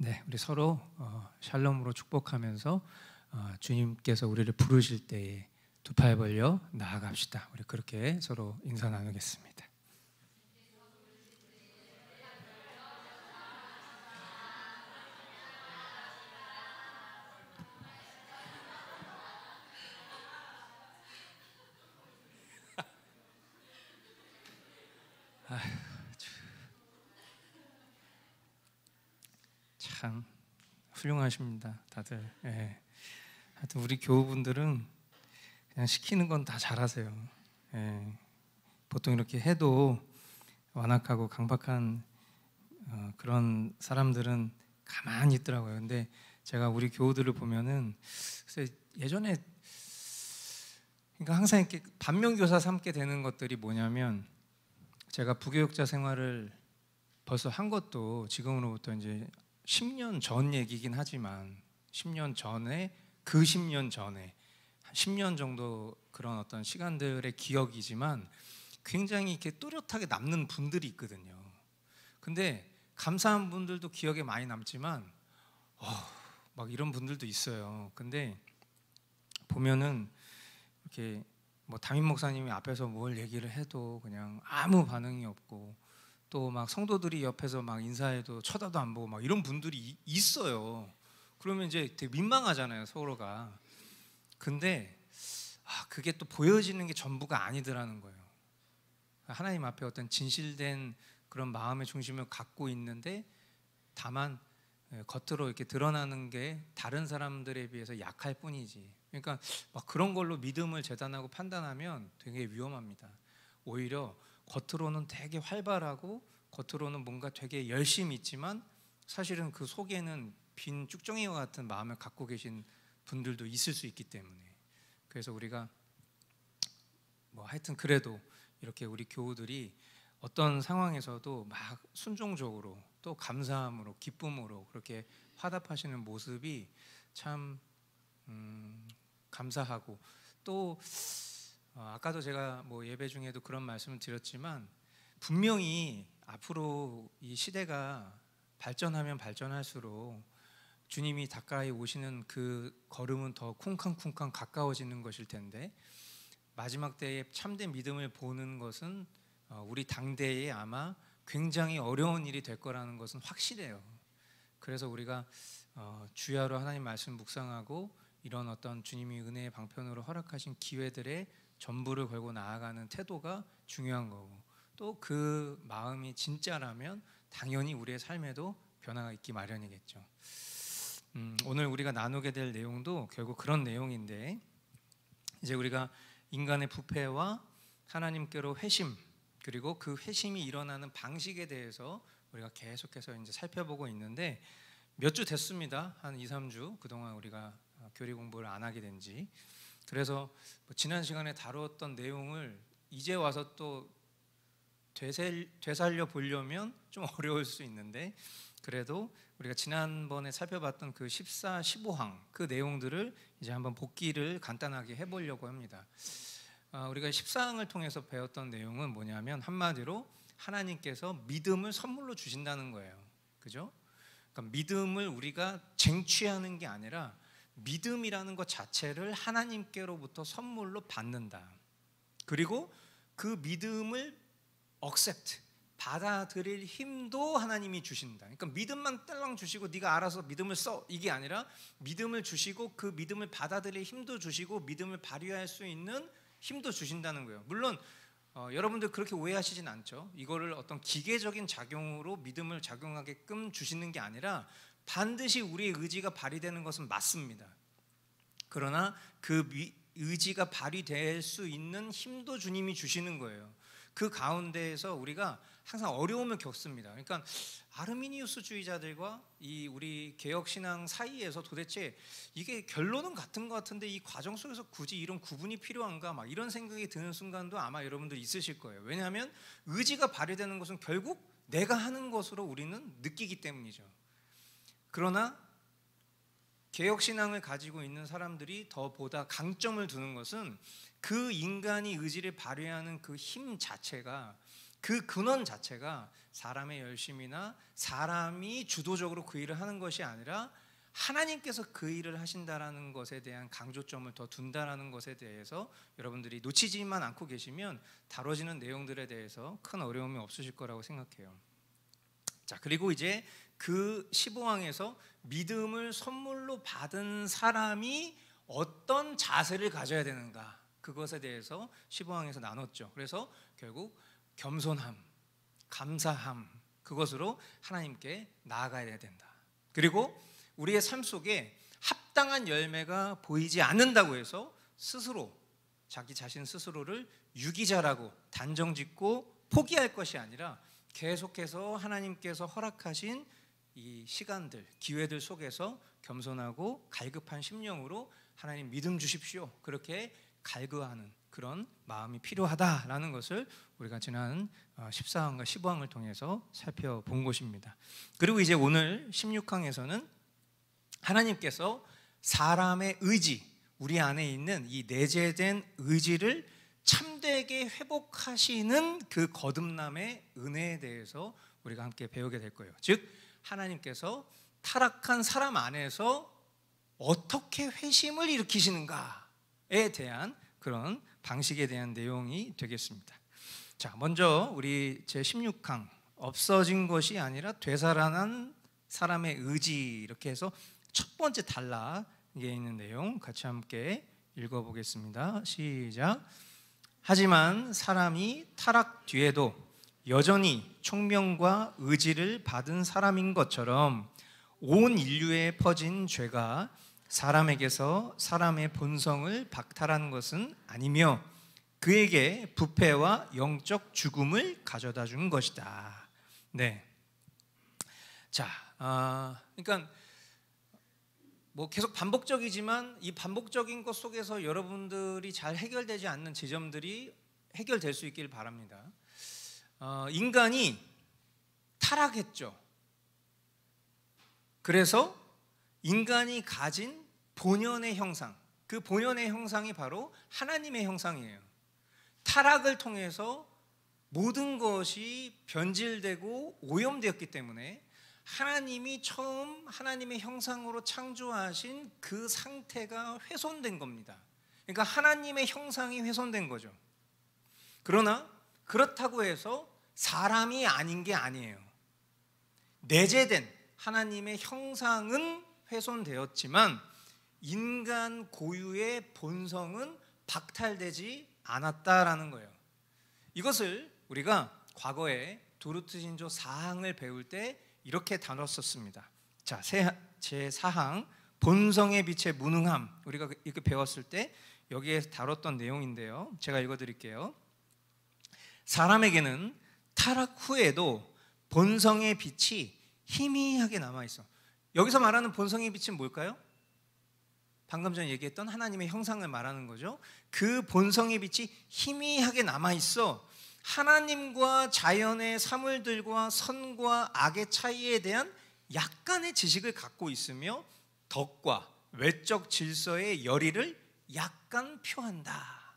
네, 우리 서로 샬롬으로 축복하면서 주님께서 우리를 부르실 때에 두 팔 벌려 나아갑시다. 우리 그렇게 서로 인사 나누겠습니다. 참 훌륭하십니다, 다들. 예. 하여튼 우리 교우분들은 그냥 시키는 건 다 잘하세요. 예. 보통 이렇게 해도 완악하고 강박한 그런 사람들은 가만히 있더라고요. 근데 제가 우리 교우들을 보면은 예전에 그러니까 항상 이렇게 반면교사 삼게 되는 것들이 뭐냐면, 제가 부교육자 생활을 벌써 한 것도 지금으로부터 이제 10년 전 얘기긴 하지만 10년 전에 그 10년 전에 10년 정도 그런 어떤 시간들의 기억이지만 굉장히 이렇게 또렷하게 남는 분들이 있거든요. 근데 감사한 분들도 기억에 많이 남지만 막 이런 분들도 있어요. 근데 보면은 이렇게 뭐 담임 목사님이 앞에서 뭘 얘기를 해도 그냥 아무 반응이 없고, 또 막 성도들이 옆에서 막 인사해도 쳐다도 안 보고 막 이런 분들이 있어요. 그러면 이제 되게 민망하잖아요, 서로가. 근데 그게 또 보여지는 게 전부가 아니더라는 거예요. 하나님 앞에 어떤 진실된 그런 마음의 중심을 갖고 있는데, 다만 겉으로 이렇게 드러나는 게 다른 사람들에 비해서 약할 뿐이지. 그러니까 막 그런 걸로 믿음을 재단하고 판단하면 되게 위험합니다. 오히려 겉으로는 되게 활발하고 겉으로는 뭔가 되게 열심히 있지만 사실은 그 속에는 빈 쭉정이와 같은 마음을 갖고 계신 분들도 있을 수 있기 때문에, 그래서 우리가 뭐 하여튼 그래도 이렇게 우리 교우들이 어떤 상황에서도 막 순종적으로 또 감사함으로 기쁨으로 그렇게 화답하시는 모습이 참 감사하고, 또 아까도 제가 뭐 예배 중에도 그런 말씀을 드렸지만, 분명히 앞으로 이 시대가 발전하면 발전할수록 주님이 가까이 오시는 그 걸음은 더 쿵쾅쿵쾅 가까워지는 것일 텐데, 마지막 때에 참된 믿음을 보는 것은 우리 당대에 아마 굉장히 어려운 일이 될 거라는 것은 확실해요. 그래서 우리가 주야로 하나님 말씀 묵상하고 이런 어떤 주님이 은혜의 방편으로 허락하신 기회들에 전부를 걸고 나아가는 태도가 중요한 거고, 또 그 마음이 진짜라면 당연히 우리의 삶에도 변화가 있기 마련이겠죠. 오늘 우리가 나누게 될 내용도 결국 그런 내용인데, 이제 우리가 인간의 부패와 하나님께로 회심, 그리고 그 회심이 일어나는 방식에 대해서 우리가 계속해서 이제 살펴보고 있는데, 몇 주 됐습니다. 한 2, 3주 그동안 우리가 교리 공부를 안 하게 된 지. 그래서 지난 시간에 다루었던 내용을 이제 와서 또 되살려 보려면 좀 어려울 수 있는데, 그래도 우리가 지난번에 살펴봤던 그 14, 15항 그 내용들을 이제 한번 복기를 간단하게 해보려고 합니다. 우리가 14항을 통해서 배웠던 내용은 뭐냐면, 한마디로 하나님께서 믿음을 선물로 주신다는 거예요. 그죠? 그러니까 믿음을 우리가 쟁취하는 게 아니라 믿음이라는 것 자체를 하나님께로부터 선물로 받는다. 그리고 그 믿음을 accept, 받아들일 힘도 하나님이 주신다. 그러니까 믿음만 딸랑 주시고 네가 알아서 믿음을 써, 이게 아니라 믿음을 주시고 그 믿음을 받아들일 힘도 주시고 믿음을 발휘할 수 있는 힘도 주신다는 거예요. 물론 여러분들 그렇게 오해하시진 않죠. 이거를 어떤 기계적인 작용으로 믿음을 작용하게끔 주시는 게 아니라 반드시 우리의 의지가 발휘되는 것은 맞습니다. 그러나 그 의지가 발휘될 수 있는 힘도 주님이 주시는 거예요. 그 가운데에서 우리가 항상 어려움을 겪습니다. 그러니까 아르미니우스주의자들과 이 우리 개혁신앙 사이에서 도대체 이게 결론은 같은 것 같은데 이 과정 속에서 굳이 이런 구분이 필요한가, 막 이런 생각이 드는 순간도 아마 여러분들 있으실 거예요. 왜냐하면 의지가 발휘되는 것은 결국 내가 하는 것으로 우리는 느끼기 때문이죠. 그러나 개혁신앙을 가지고 있는 사람들이 더보다 강점을 두는 것은 그 인간이 의지를 발휘하는 그 힘 자체가 그 근원 자체가 사람의 열심이나 사람이 주도적으로 그 일을 하는 것이 아니라 하나님께서 그 일을 하신다라는 것에 대한 강조점을 더 둔다라는 것에 대해서 여러분들이 놓치지만 않고 계시면 다뤄지는 내용들에 대해서 큰 어려움이 없으실 거라고 생각해요. 자, 그리고 이제 그 15항에서 믿음을 선물로 받은 사람이 어떤 자세를 가져야 되는가, 그것에 대해서 15항에서 나눴죠. 그래서 결국 겸손함, 감사함, 그것으로 하나님께 나아가야 된다. 그리고 우리의 삶 속에 합당한 열매가 보이지 않는다고 해서 스스로, 자기 자신 스스로를 유기자라고 단정짓고 포기할 것이 아니라 계속해서 하나님께서 허락하신 이 시간들, 기회들 속에서 겸손하고 갈급한 심령으로 하나님 믿음 주십시오, 그렇게 갈구하는 그런 마음이 필요하다라는 것을 우리가 지난 14항과 15항을 통해서 살펴본 것입니다. 그리고 이제 오늘 16항에서는 하나님께서 사람의 의지, 우리 안에 있는 이 내재된 의지를 참되게 회복하시는 그 거듭남의 은혜에 대해서 우리가 함께 배우게 될 거예요. 즉 하나님께서 타락한 사람 안에서 어떻게 회심을 일으키시는가에 대한 그런 방식에 대한 내용이 되겠습니다. 자, 먼저 우리 제16항 없어진 것이 아니라 되살아난 사람의 의지, 이렇게 해서 첫 번째 단락에 있는 내용 같이 함께 읽어보겠습니다. 시작. 하지만 사람이 타락 뒤에도 여전히 총명과 의지를 받은 사람인 것처럼 온 인류에 퍼진 죄가 사람에게서 사람의 본성을 박탈하는 것은 아니며 그에게 부패와 영적 죽음을 가져다 준 것이다. 네. 자, 그러니까 뭐 계속 반복적이지만 이 반복적인 것 속에서 여러분들이 잘 해결되지 않는 지점들이 해결될 수 있길 바랍니다. 인간이 타락했죠. 그래서 인간이 가진 본연의 형상, 그 본연의 형상이 바로 하나님의 형상이에요. 타락을 통해서 모든 것이 변질되고 오염되었기 때문에 하나님이 처음 하나님의 형상으로 창조하신 그 상태가 훼손된 겁니다. 그러니까 하나님의 형상이 훼손된 거죠. 그러나 그렇다고 해서 사람이 아닌 게 아니에요. 내재된 하나님의 형상은 훼손되었지만 인간 고유의 본성은 박탈되지 않았다라는 거예요. 이것을 우리가 과거에 도르트 신조 4항을 배울 때 이렇게 다뤘었습니다. 자, 제4항 본성의 빛의 무능함, 우리가 이렇게 배웠을 때 여기에 다뤘던 내용인데요. 제가 읽어드릴게요. 사람에게는 타락 후에도 본성의 빛이 희미하게 남아있어. 여기서 말하는 본성의 빛은 뭘까요? 방금 전에 얘기했던 하나님의 형상을 말하는 거죠. 그 본성의 빛이 희미하게 남아있어 하나님과 자연의 사물들과 선과 악의 차이에 대한 약간의 지식을 갖고 있으며 덕과 외적 질서의 열의를 약간 표한다.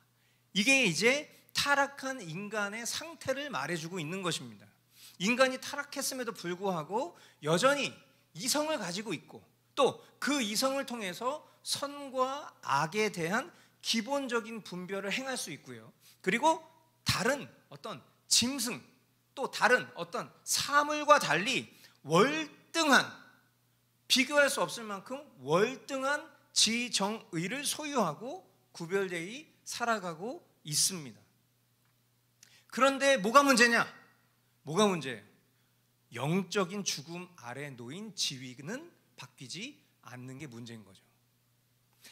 이게 이제 타락한 인간의 상태를 말해주고 있는 것입니다. 인간이 타락했음에도 불구하고 여전히 이성을 가지고 있고 또 그 이성을 통해서 선과 악에 대한 기본적인 분별을 행할 수 있고요. 그리고 다른 어떤 짐승 또 다른 어떤 사물과 달리 월등한, 비교할 수 없을 만큼 월등한 지정의를 소유하고 구별되이 살아가고 있습니다. 그런데 뭐가 문제냐? 뭐가 문제예요? 영적인 죽음 아래 놓인 지위는 바뀌지 않는 게 문제인 거죠.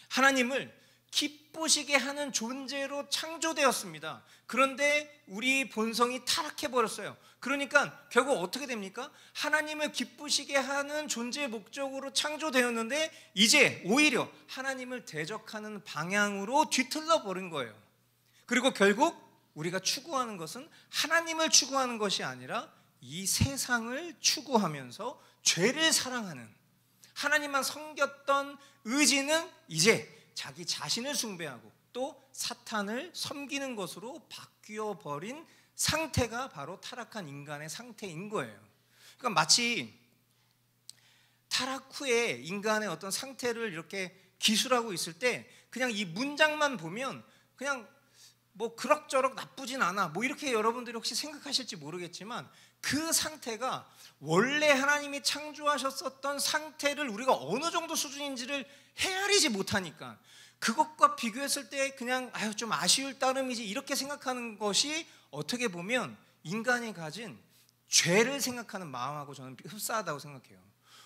하나님을 기쁘시게 하는 존재로 창조되었습니다. 그런데 우리 본성이 타락해버렸어요. 그러니까 결국 어떻게 됩니까? 하나님을 기쁘시게 하는 존재의 목적으로 창조되었는데 이제 오히려 하나님을 대적하는 방향으로 뒤틀려 버린 거예요. 그리고 결국 우리가 추구하는 것은 하나님을 추구하는 것이 아니라 이 세상을 추구하면서 죄를 사랑하는, 하나님만 섬겼던 의지는 이제 자기 자신을 숭배하고 또 사탄을 섬기는 것으로 바뀌어 버린 상태가 바로 타락한 인간의 상태인 거예요. 그러니까 마치 타락 후에 인간의 어떤 상태를 이렇게 기술하고 있을 때 그냥 이 문장만 보면 그냥 뭐 그럭저럭 나쁘진 않아, 뭐 이렇게 여러분들이 혹시 생각하실지 모르겠지만 그 상태가 원래 하나님이 창조하셨었던 상태를 우리가 어느 정도 수준인지를 헤아리지 못하니까 그것과 비교했을 때 그냥 아유 좀 아쉬울 따름이지 이렇게 생각하는 것이 어떻게 보면 인간이 가진 죄를 생각하는 마음하고 저는 흡사하다고 생각해요.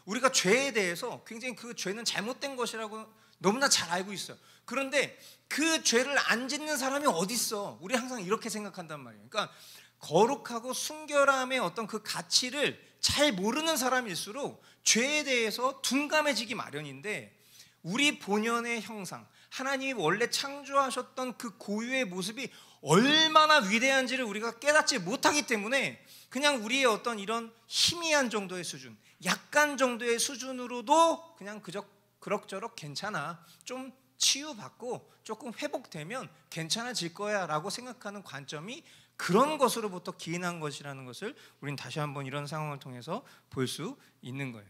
우리가 죄에 대해서 굉장히 그 죄는 잘못된 것이라고 너무나 잘 알고 있어요. 그런데 그 죄를 안 짓는 사람이 어디 있어? 우리 항상 이렇게 생각한단 말이에요. 그러니까 거룩하고 순결함의 어떤 그 가치를 잘 모르는 사람일수록 죄에 대해서 둔감해지기 마련인데, 우리 본연의 형상, 하나님이 원래 창조하셨던 그 고유의 모습이 얼마나 위대한지를 우리가 깨닫지 못하기 때문에 그냥 우리의 어떤 이런 희미한 정도의 수준, 약간 정도의 수준으로도 그냥 그저 그럭저럭 괜찮아, 좀 치유받고 조금 회복되면 괜찮아질 거야 라고 생각하는 관점이 그런 것으로부터 기인한 것이라는 것을 우리는 다시 한번 이런 상황을 통해서 볼 수 있는 거예요.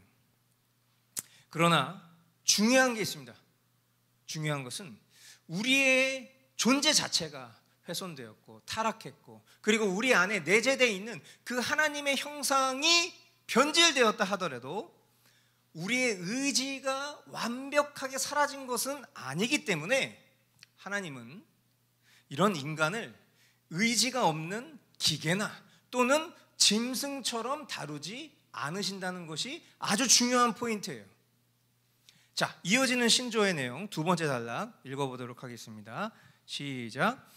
그러나 중요한 게 있습니다. 중요한 것은 우리의 존재 자체가 훼손되었고 타락했고, 그리고 우리 안에 내재되어 있는 그 하나님의 형상이 변질되었다 하더라도 우리의 의지가 완벽하게 사라진 것은 아니기 때문에 하나님은 이런 인간을 의지가 없는 기계나 또는 짐승처럼 다루지 않으신다는 것이 아주 중요한 포인트예요. 자, 이어지는 신조의 내용 두 번째 단락 읽어보도록 하겠습니다. 시작.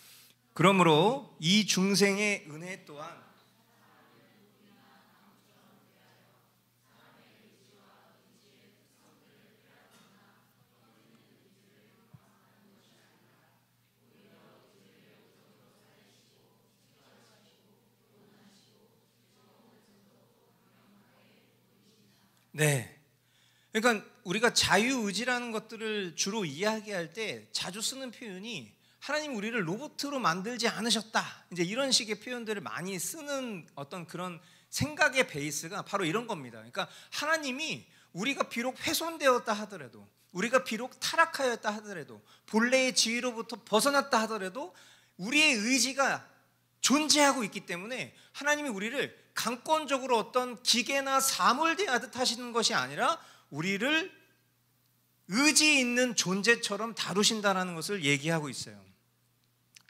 그러므로 이 중생의 은혜 또한 네. 그러니까 우리가 자유의지라는 것들을 주로 이야기할 때 자주 쓰는 표현이 하나님 우리를 로봇으로 만들지 않으셨다, 이제 이런 식의 표현들을 많이 쓰는 어떤 그런 생각의 베이스가 바로 이런 겁니다. 그러니까 하나님이 우리가 비록 훼손되었다 하더라도, 우리가 비록 타락하였다 하더라도, 본래의 지위로부터 벗어났다 하더라도 우리의 의지가 존재하고 있기 때문에 하나님이 우리를 강권적으로 어떤 기계나 사물 대하듯 하시는 것이 아니라 우리를 의지 있는 존재처럼 다루신다는 것을 얘기하고 있어요.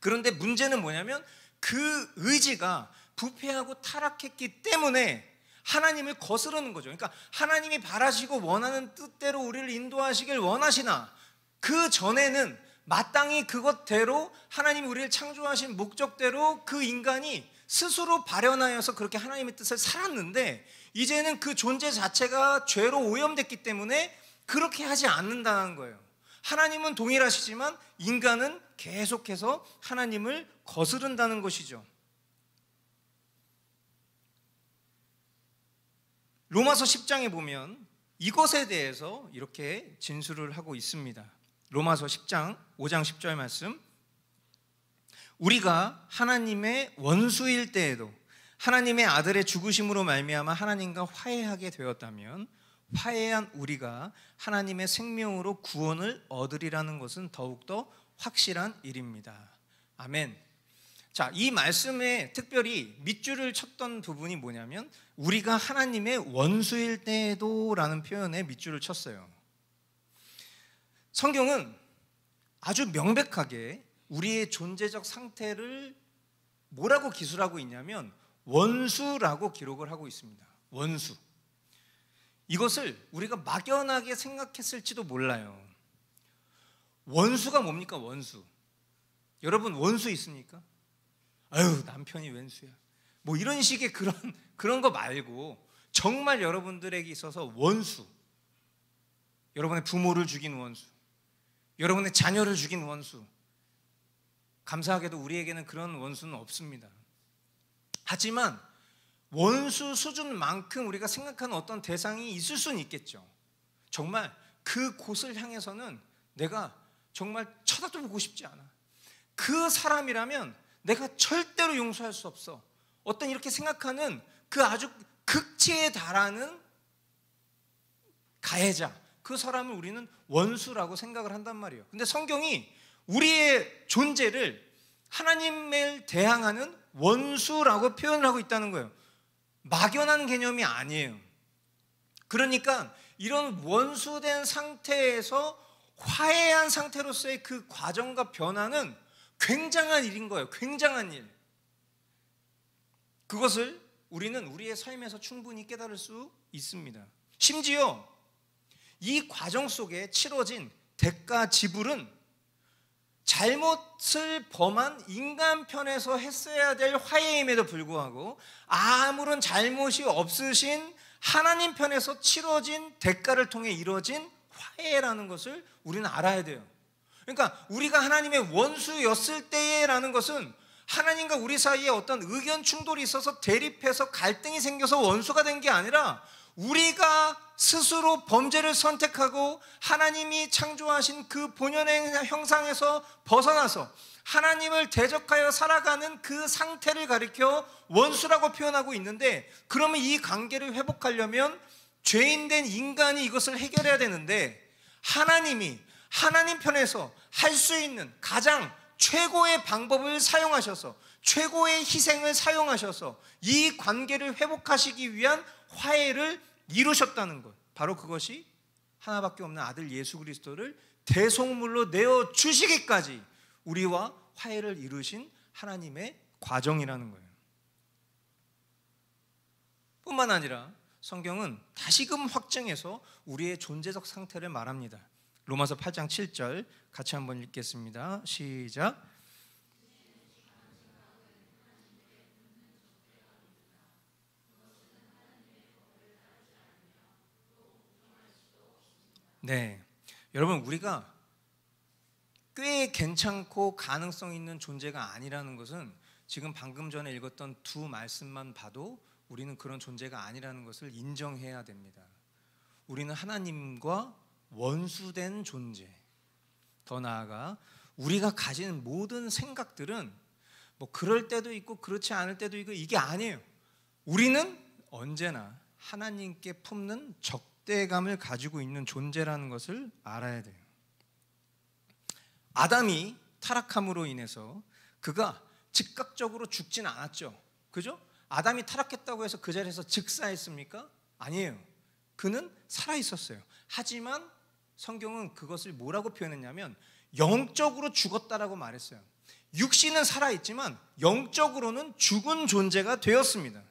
그런데 문제는 뭐냐면 그 의지가 부패하고 타락했기 때문에 하나님을 거스르는 거죠. 그러니까 하나님이 바라시고 원하는 뜻대로 우리를 인도하시길 원하시나 그 전에는 마땅히 그것대로 하나님이 우리를 창조하신 목적대로 그 인간이 스스로 발현하여서 그렇게 하나님의 뜻을 살았는데, 이제는 그 존재 자체가 죄로 오염됐기 때문에 그렇게 하지 않는다는 거예요. 하나님은 동일하시지만 인간은 계속해서 하나님을 거스른다는 것이죠. 로마서 10장에 보면 이것에 대해서 이렇게 진술을 하고 있습니다. 로마서 10장 5장 10절 말씀. 우리가 하나님의 원수일 때에도 하나님의 아들의 죽으심으로 말미암아 하나님과 화해하게 되었다면 화해한 우리가 하나님의 생명으로 구원을 얻으리라는 것은 더욱더 확실한 일입니다. 아멘. 자, 이 말씀에 특별히 밑줄을 쳤던 부분이 뭐냐면 우리가 하나님의 원수일 때에도 라는 표현에 밑줄을 쳤어요. 성경은 아주 명백하게 우리의 존재적 상태를 뭐라고 기술하고 있냐면 원수라고 기록을 하고 있습니다. 원수. 이것을 우리가 막연하게 생각했을지도 몰라요. 원수가 뭡니까? 원수. 여러분 원수 있습니까? 아유 남편이 웬수야, 뭐 이런 식의 그런 거 말고 정말 여러분들에게 있어서 원수, 여러분의 부모를 죽인 원수, 여러분의 자녀를 죽인 원수, 감사하게도 우리에게는 그런 원수는 없습니다. 하지만 원수 수준만큼 우리가 생각하는 어떤 대상이 있을 수는 있겠죠. 정말 그 곳을 향해서는 내가 정말 쳐다도 보고 싶지 않아. 그 사람이라면 내가 절대로 용서할 수 없어. 어떤 이렇게 생각하는 그 아주 극치에 달하는 가해자, 그 사람을 우리는 원수라고 생각을 한단 말이에요. 근데 성경이 우리의 존재를 하나님을 대항하는 원수라고 표현을 하고 있다는 거예요. 막연한 개념이 아니에요. 그러니까 이런 원수된 상태에서 화해한 상태로서의 그 과정과 변화는 굉장한 일인 거예요. 굉장한 일. 그것을 우리는 우리의 삶에서 충분히 깨달을 수 있습니다. 심지어 이 과정 속에 치러진 대가 지불은 잘못을 범한 인간 편에서 했어야 될 화해임에도 불구하고 아무런 잘못이 없으신 하나님 편에서 치러진 대가를 통해 이루어진 화해라는 것을 우리는 알아야 돼요. 그러니까 우리가 하나님의 원수였을 때라는 것은 하나님과 우리 사이에 어떤 의견 충돌이 있어서 대립해서 갈등이 생겨서 원수가 된 게 아니라 우리가 스스로 범죄를 선택하고 하나님이 창조하신 그 본연의 형상에서 벗어나서 하나님을 대적하여 살아가는 그 상태를 가리켜 원수라고 표현하고 있는데, 그러면 이 관계를 회복하려면 죄인된 인간이 이것을 해결해야 되는데, 하나님이 하나님 편에서 할 수 있는 가장 최고의 방법을 사용하셔서, 최고의 희생을 사용하셔서 이 관계를 회복하시기 위한 화해를 이루셨다는 것, 바로 그것이 하나밖에 없는 아들 예수 그리스도를 대속물로 내어주시기까지 우리와 화해를 이루신 하나님의 과정이라는 거예요. 뿐만 아니라 성경은 다시금 확증해서 우리의 존재적 상태를 말합니다. 로마서 8장 7절 같이 한번 읽겠습니다. 시작. 네, 여러분, 우리가 꽤 괜찮고 가능성 있는 존재가 아니라는 것은 지금 방금 전에 읽었던 두 말씀만 봐도 우리는 그런 존재가 아니라는 것을 인정해야 됩니다. 우리는 하나님과 원수된 존재, 더 나아가 우리가 가진 모든 생각들은 뭐 그럴 때도 있고 그렇지 않을 때도 있고 이게 아니에요. 우리는 언제나 하나님께 품는 적대감을 가지고 있는 존재라는 것을 알아야 돼요. 아담이 타락함으로 인해서 그가 즉각적으로 죽진 않았죠. 그죠? 아담이 타락했다고 해서 그 자리에서 즉사했습니까? 아니에요. 그는 살아있었어요. 하지만 성경은 그것을 뭐라고 표현했냐면 영적으로 죽었다라고 말했어요. 육신은 살아있지만 영적으로는 죽은 존재가 되었습니다.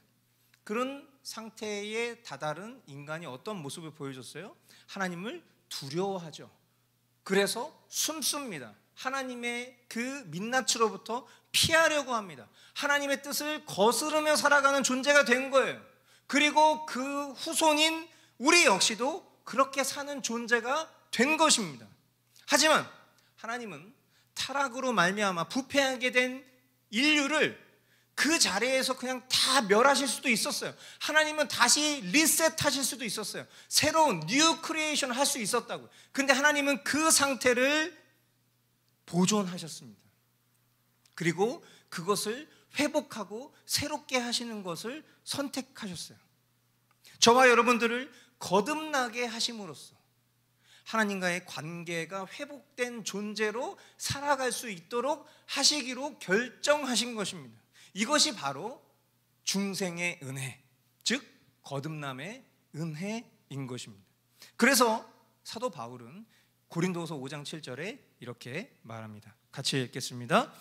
그런 상태에 다다른 인간이 어떤 모습을 보여줬어요? 하나님을 두려워하죠. 그래서 숨습니다. 하나님의 그 민낯으로부터 피하려고 합니다. 하나님의 뜻을 거스르며 살아가는 존재가 된 거예요. 그리고 그 후손인 우리 역시도 그렇게 사는 존재가 된 것입니다. 하지만 하나님은 타락으로 말미암아 부패하게 된 인류를 그 자리에서 그냥 다 멸하실 수도 있었어요. 하나님은 다시 리셋하실 수도 있었어요. 새로운 뉴 크리에이션을 할 수 있었다고. 근데 하나님은 그 상태를 보존하셨습니다. 그리고 그것을 회복하고 새롭게 하시는 것을 선택하셨어요. 저와 여러분들을 거듭나게 하심으로써 하나님과의 관계가 회복된 존재로 살아갈 수 있도록 하시기로 결정하신 것입니다. 이것이 바로 중생의 은혜, 즉 거듭남의 은혜인 것입니다. 그래서 사도 바울은 고린도후서 5장 7절에 이렇게 말합니다. 같이 읽겠습니다.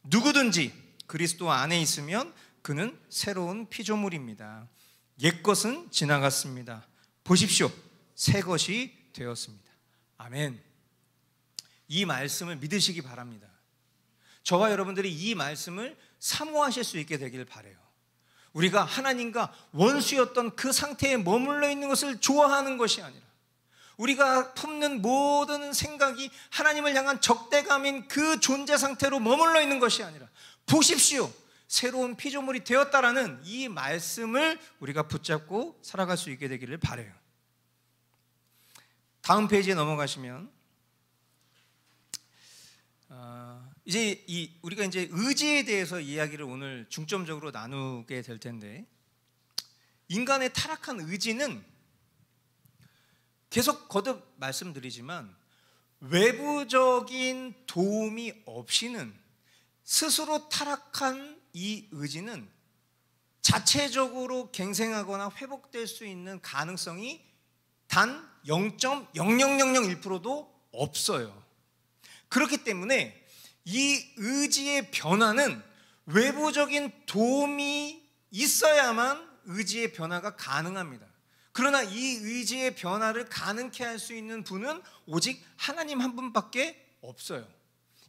누구든지 그리스도 안에 있으면 그는 새로운 피조물입니다. 옛것은 지나갔습니다. 보십시오, 새 것이 되었습니다. 아멘. 이 말씀을 믿으시기 바랍니다. 저와 여러분들이 이 말씀을 사모하실 수 있게 되길 바라요. 우리가 하나님과 원수였던 그 상태에 머물러 있는 것을 좋아하는 것이 아니라, 우리가 품는 모든 생각이 하나님을 향한 적대감인 그 존재 상태로 머물러 있는 것이 아니라, 보십시오, 새로운 피조물이 되었다라는 이 말씀을 우리가 붙잡고 살아갈 수 있게 되기를 바라요. 다음 페이지에 넘어가시면 이제 우리가 이제 의지에 대해서 이야기를 오늘 중점적으로 나누게 될 텐데, 인간의 타락한 의지는 계속 거듭 말씀드리지만 외부적인 도움이 없이는, 스스로 타락한 이 의지는 자체적으로 갱생하거나 회복될 수 있는 가능성이 단 0.00001%도 없어요. 그렇기 때문에 이 의지의 변화는 외부적인 도움이 있어야만 의지의 변화가 가능합니다. 그러나 이 의지의 변화를 가능케 할 수 있는 분은 오직 하나님 한 분밖에 없어요.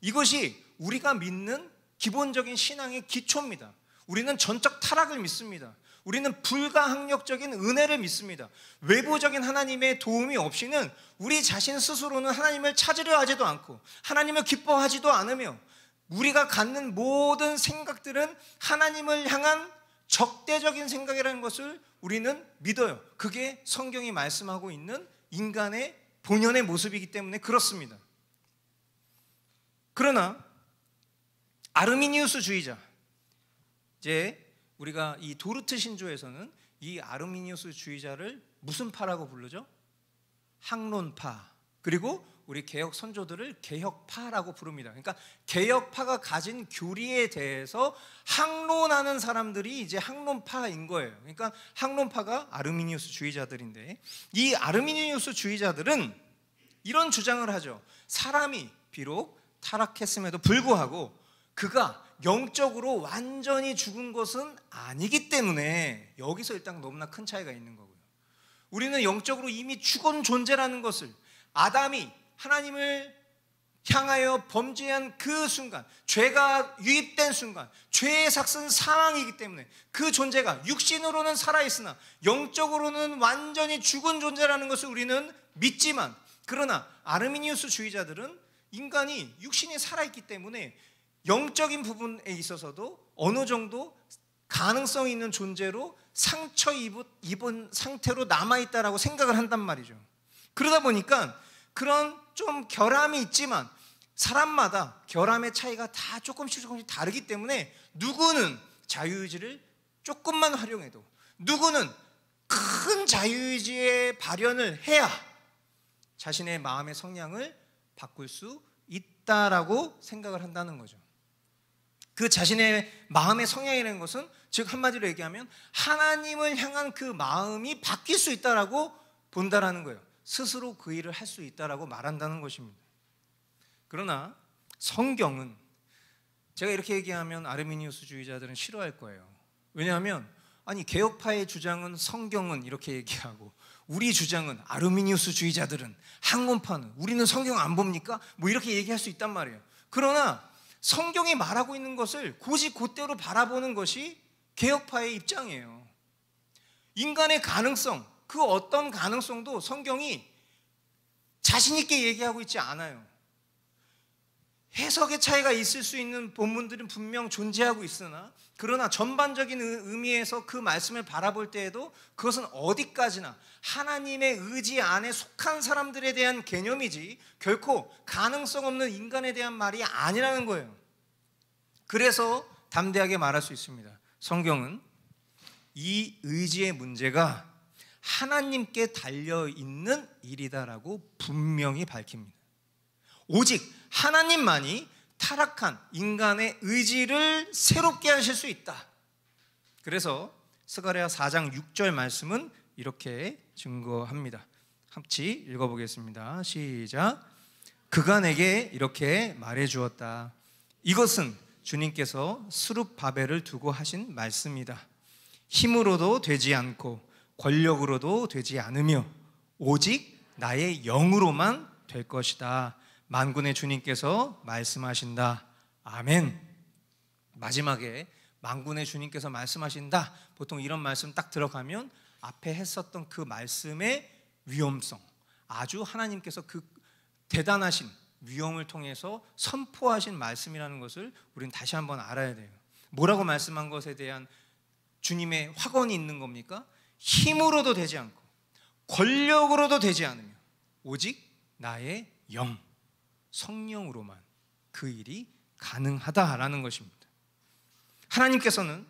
이것이 우리가 믿는 기본적인 신앙의 기초입니다. 우리는 전적 타락을 믿습니다. 우리는 불가항력적인 은혜를 믿습니다. 외부적인 하나님의 도움이 없이는 우리 자신 스스로는 하나님을 찾으려 하지도 않고 하나님을 기뻐하지도 않으며, 우리가 갖는 모든 생각들은 하나님을 향한 적대적인 생각이라는 것을 우리는 믿어요. 그게 성경이 말씀하고 있는 인간의 본연의 모습이기 때문에 그렇습니다. 그러나 아르미니우스 주의자, 이제 우리가 이 도르트 신조에서는 이 아르미니우스 주의자를 무슨 파라고 부르죠? 학론파. 그리고 우리 개혁 선조들을 개혁파라고 부릅니다. 그러니까 개혁파가 가진 교리에 대해서 학론하는 사람들이 이제 학론파인 거예요. 그러니까 학론파가 아르미니우스 주의자들인데, 이 아르미니우스 주의자들은 이런 주장을 하죠. 사람이 비록 타락했음에도 불구하고 그가 영적으로 완전히 죽은 것은 아니기 때문에, 여기서 일단 너무나 큰 차이가 있는 거고요. 우리는 영적으로 이미 죽은 존재라는 것을, 아담이 하나님을 향하여 범죄한 그 순간, 죄가 유입된 순간, 죄의 삭은 사망이기 때문에 그 존재가 육신으로는 살아있으나 영적으로는 완전히 죽은 존재라는 것을 우리는 믿지만, 그러나 아르미니우스 주의자들은 인간이 육신이 살아있기 때문에 영적인 부분에 있어서도 어느 정도 가능성이 있는 존재로 상처 입은 상태로 남아있다라고 생각을 한단 말이죠. 그러다 보니까 그런 좀 결함이 있지만 사람마다 결함의 차이가 다 조금씩 다르기 때문에, 누구는 자유의지를 조금만 활용해도, 누구는 큰 자유의지의 발현을 해야 자신의 마음의 성향을 바꿀 수 있다라고 생각을 한다는 거죠. 그 자신의 마음의 성향이라는 것은, 즉 한마디로 얘기하면 하나님을 향한 그 마음이 바뀔 수 있다라고 본다라는 거예요. 스스로 그 일을 할 수 있다라고 말한다는 것입니다. 그러나 성경은, 제가 이렇게 얘기하면 아르미니우스 주의자들은 싫어할 거예요. 왜냐하면 아니 개혁파의 주장은 성경은 이렇게 얘기하고, 우리 주장은, 아르미니우스 주의자들은, 학론파는 우리는 성경 안 봅니까? 뭐 이렇게 얘기할 수 있단 말이에요. 그러나 성경이 말하고 있는 것을 곧이 곧대로 바라보는 것이 개혁파의 입장이에요. 인간의 가능성, 그 어떤 가능성도 성경이 자신 있게 얘기하고 있지 않아요. 해석의 차이가 있을 수 있는 본문들은 분명 존재하고 있으나, 그러나 전반적인 의미에서 그 말씀을 바라볼 때에도 그것은 어디까지나 하나님의 의지 안에 속한 사람들에 대한 개념이지 결코 가능성 없는 인간에 대한 말이 아니라는 거예요. 그래서 담대하게 말할 수 있습니다. 성경은 이 의지의 문제가 하나님께 달려있는 일이다라고 분명히 밝힙니다. 오직 하나님만이 타락한 인간의 의지를 새롭게 하실 수 있다. 그래서 스가랴 4장 6절 말씀은 이렇게 증거합니다. 같이 읽어보겠습니다. 시작. 그가 내게 이렇게 말해주었다. 이것은 주님께서 스룹바벨을 두고 하신 말씀이다. 힘으로도 되지 않고 권력으로도 되지 않으며 오직 나의 영으로만 될 것이다. 만군의 주님께서 말씀하신다. 아멘. 마지막에 만군의 주님께서 말씀하신다. 보통 이런 말씀 딱 들어가면 앞에 했었던 그 말씀의 위험성, 아주 하나님께서 그 대단하신 위엄을 통해서 선포하신 말씀이라는 것을 우리는 다시 한번 알아야 돼요. 뭐라고 말씀한 것에 대한 주님의 확언이 있는 겁니까? 힘으로도 되지 않고 권력으로도 되지 않으며 오직 나의 영, 성령으로만 그 일이 가능하다라는 것입니다. 하나님께서는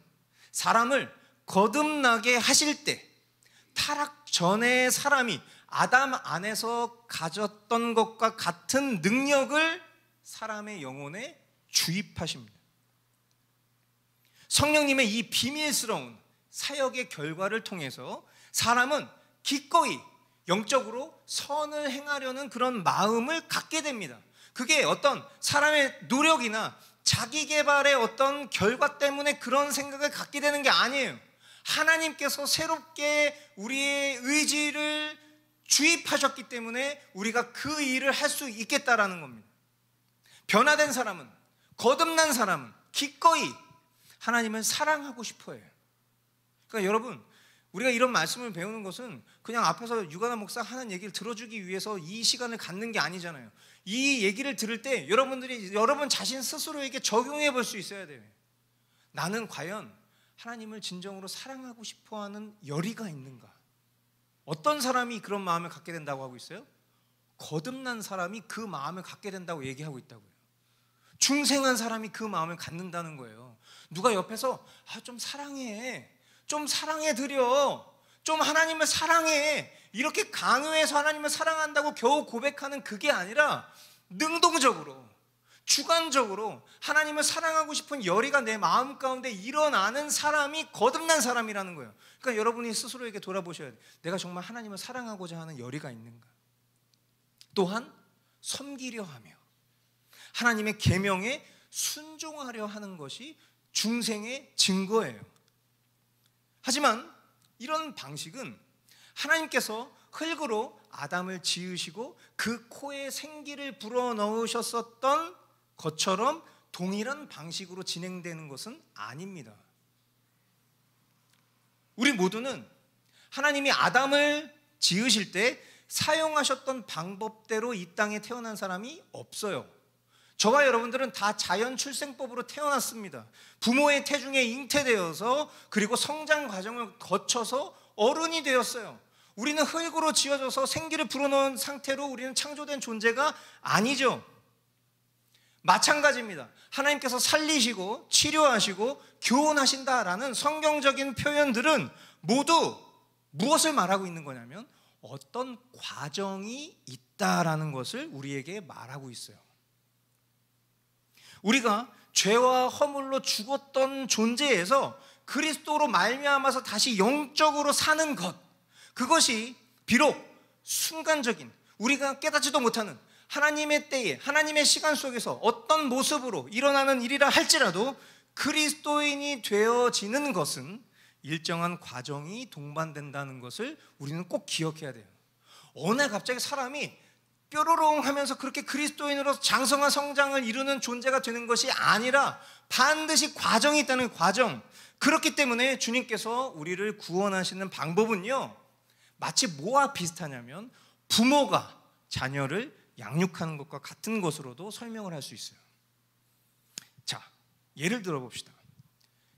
사람을 거듭나게 하실 때 타락 전에 사람이 아담 안에서 가졌던 것과 같은 능력을 사람의 영혼에 주입하십니다. 성령님의 이 비밀스러운 사역의 결과를 통해서 사람은 기꺼이 영적으로 선을 행하려는 그런 마음을 갖게 됩니다. 그게 어떤 사람의 노력이나 자기 개발의 어떤 결과 때문에 그런 생각을 갖게 되는 게 아니에요. 하나님께서 새롭게 우리의 의지를 주입하셨기 때문에 우리가 그 일을 할 수 있겠다라는 겁니다. 변화된 사람은, 거듭난 사람은 기꺼이 하나님을 사랑하고 싶어 해요. 그러니까 여러분, 우리가 이런 말씀을 배우는 것은 그냥 앞에서 유관아 목사 하는 얘기를 들어주기 위해서 이 시간을 갖는 게 아니잖아요. 이 얘기를 들을 때 여러분들이 여러분 자신 스스로에게 적용해 볼 수 있어야 돼요. 나는 과연 하나님을 진정으로 사랑하고 싶어하는 열의가 있는가? 어떤 사람이 그런 마음을 갖게 된다고 하고 있어요? 거듭난 사람이 그 마음을 갖게 된다고 얘기하고 있다고요. 중생한 사람이 그 마음을 갖는다는 거예요. 누가 옆에서 좀 사랑해, 좀 사랑해드려, 좀 하나님을 사랑해, 이렇게 강요해서 하나님을 사랑한다고 겨우 고백하는 그게 아니라 능동적으로, 주관적으로 하나님을 사랑하고 싶은 열의가 내 마음 가운데 일어나는 사람이 거듭난 사람이라는 거예요. 그러니까 여러분이 스스로에게 돌아보셔야 돼요. 내가 정말 하나님을 사랑하고자 하는 열의가 있는가? 또한 섬기려 하며 하나님의 계명에 순종하려 하는 것이 중생의 증거예요. 하지만 이런 방식은 하나님께서 흙으로 아담을 지으시고 그 코에 생기를 불어넣으셨었던 것처럼 동일한 방식으로 진행되는 것은 아닙니다. 우리 모두는 하나님이 아담을 지으실 때 사용하셨던 방법대로 이 땅에 태어난 사람이 없어요. 저와 여러분들은 다 자연 출생법으로 태어났습니다. 부모의 태중에 잉태되어서 그리고 성장 과정을 거쳐서 어른이 되었어요. 우리는 흙으로 지어져서 생기를 불어넣은 상태로 우리는 창조된 존재가 아니죠. 마찬가지입니다. 하나님께서 살리시고 치료하시고 교훈하신다라는 성경적인 표현들은 모두 무엇을 말하고 있는 거냐면 어떤 과정이 있다라는 것을 우리에게 말하고 있어요. 우리가 죄와 허물로 죽었던 존재에서 그리스도로 말미암아서 다시 영적으로 사는 것, 그것이 비록 순간적인 우리가 깨닫지도 못하는 하나님의 때에 하나님의 시간 속에서 어떤 모습으로 일어나는 일이라 할지라도 그리스도인이 되어지는 것은 일정한 과정이 동반된다는 것을 우리는 꼭 기억해야 돼요. 어느 날 갑자기 사람이 뾰로롱 하면서 그렇게 그리스도인으로 장성한 성장을 이루는 존재가 되는 것이 아니라 반드시 과정이 있다는 과정. 그렇기 때문에 주님께서 우리를 구원하시는 방법은요, 마치 뭐와 비슷하냐면 부모가 자녀를 양육하는 것과 같은 것으로도 설명을 할 수 있어요. 자, 예를 들어 봅시다.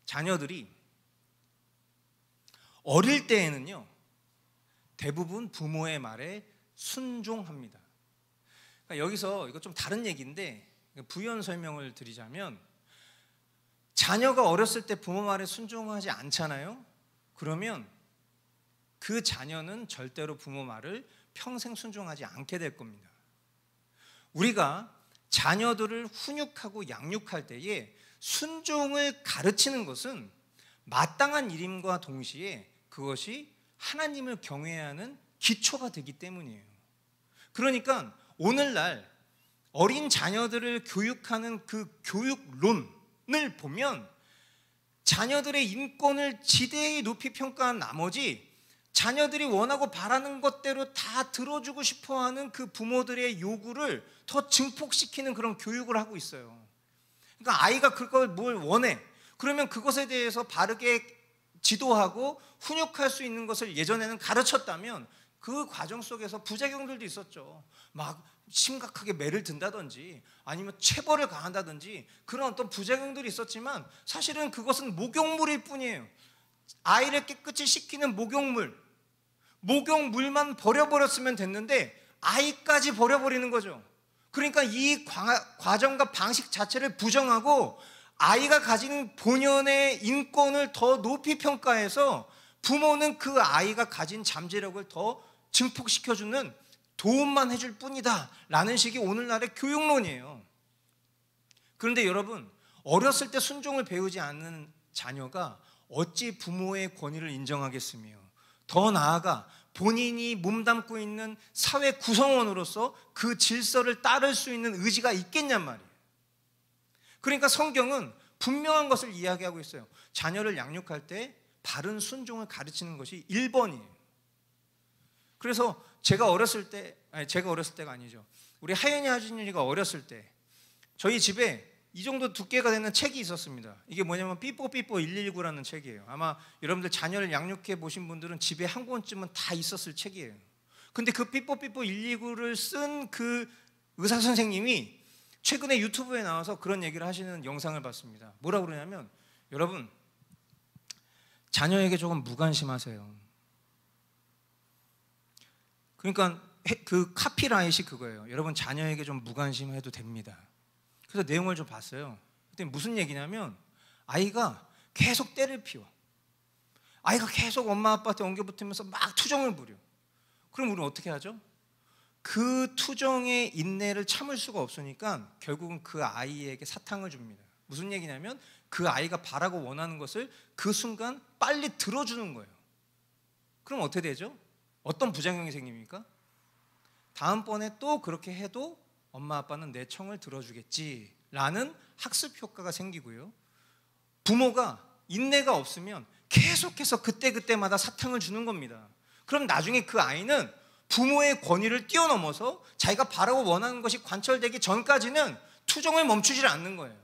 자녀들이 어릴 때에는요, 대부분 부모의 말에 순종합니다. 그러니까 여기서 이거 좀 다른 얘기인데 부연 설명을 드리자면, 자녀가 어렸을 때 부모 말에 순종하지 않잖아요. 그러면 그 자녀는 절대로 부모 말을 평생 순종하지 않게 될 겁니다. 우리가 자녀들을 훈육하고 양육할 때에 순종을 가르치는 것은 마땅한 일임과 동시에 그것이 하나님을 경외하는 기초가 되기 때문이에요. 그러니까 오늘날 어린 자녀들을 교육하는 그 교육론을 보면 자녀들의 인권을 지대히 높이 평가한 나머지 자녀들이 원하고 바라는 것대로 다 들어주고 싶어하는 그 부모들의 요구를 더 증폭시키는 그런 교육을 하고 있어요. 그러니까 아이가 그걸 뭘 원해, 그러면 그것에 대해서 바르게 지도하고 훈육할 수 있는 것을 예전에는 가르쳤다면 그 과정 속에서 부작용들도 있었죠. 막 심각하게 매를 든다든지 아니면 체벌을 가한다든지 그런 어떤 부작용들이 있었지만 사실은 그것은 목욕물일 뿐이에요. 아이를 깨끗이 씻기는 목욕물만 버려버렸으면 됐는데 아이까지 버려버리는 거죠. 그러니까 이 과정과 방식 자체를 부정하고 아이가 가진 본연의 인권을 더 높이 평가해서 부모는 그 아이가 가진 잠재력을 더 증폭시켜주는 도움만 해줄 뿐이다 라는 식이 오늘날의 교육론이에요. 그런데 여러분, 어렸을 때 순종을 배우지 않는 자녀가 어찌 부모의 권위를 인정하겠으며, 더 나아가 본인이 몸담고 있는 사회 구성원으로서 그 질서를 따를 수 있는 의지가 있겠냔 말이에요. 그러니까 성경은 분명한 것을 이야기하고 있어요. 자녀를 양육할 때 바른 순종을 가르치는 것이 1번이에요. 그래서 제가 어렸을 때가 아니죠. 우리 하연이 하진이가 어렸을 때 저희 집에 이 정도 두께가 되는 책이 있었습니다. 이게 뭐냐면 삐뽀삐뽀 119라는 책이에요. 아마 여러분들 자녀를 양육해 보신 분들은 집에 한 권쯤은 다 있었을 책이에요. 근데 그 삐뽀삐뽀 119를 쓴 그 의사 선생님이 최근에 유튜브에 나와서 그런 얘기를 하시는 영상을 봤습니다. 뭐라고 그러냐면, 여러분, 자녀에게 조금 무관심하세요. 그러니까 그 카피라이트이 그거예요. 여러분, 자녀에게 좀 무관심해도 됩니다. 그래서 내용을 좀 봤어요. 그때 무슨 얘기냐면, 아이가 계속 때를 피워. 아이가 계속 엄마 아빠한테 엉겨붙으면서 막 투정을 부려. 그럼 우리는 어떻게 하죠? 그 투정의 인내를 참을 수가 없으니까 결국은 그 아이에게 사탕을 줍니다. 무슨 얘기냐면, 그 아이가 바라고 원하는 것을 그 순간 빨리 들어주는 거예요. 그럼 어떻게 되죠? 어떤 부작용이 생깁니까? 다음번에 또 그렇게 해도 엄마 아빠는 내 청을 들어주겠지라는 학습 효과가 생기고요. 부모가 인내가 없으면 계속해서 그때그때마다 사탕을 주는 겁니다. 그럼 나중에 그 아이는 부모의 권위를 뛰어넘어서 자기가 바라고 원하는 것이 관철되기 전까지는 투정을 멈추지 않는 거예요.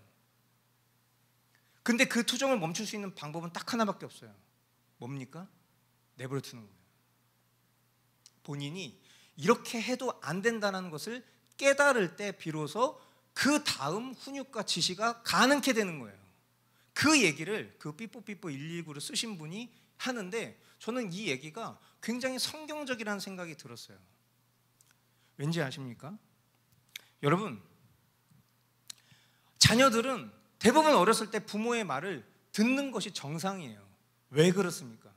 근데 그 투정을 멈출 수 있는 방법은 딱 하나밖에 없어요. 뭡니까? 내버려 두는 거예요. 본인이 이렇게 해도 안 된다는 것을 깨달을 때 비로소 그 다음 훈육과 지시가 가능케 되는 거예요. 그 얘기를 그 삐뽀삐뽀 119를 쓰신 분이 하는데, 저는 이 얘기가 굉장히 성경적이라는 생각이 들었어요. 왠지 아십니까? 여러분, 자녀들은 대부분 어렸을 때 부모의 말을 듣는 것이 정상이에요. 왜 그렇습니까?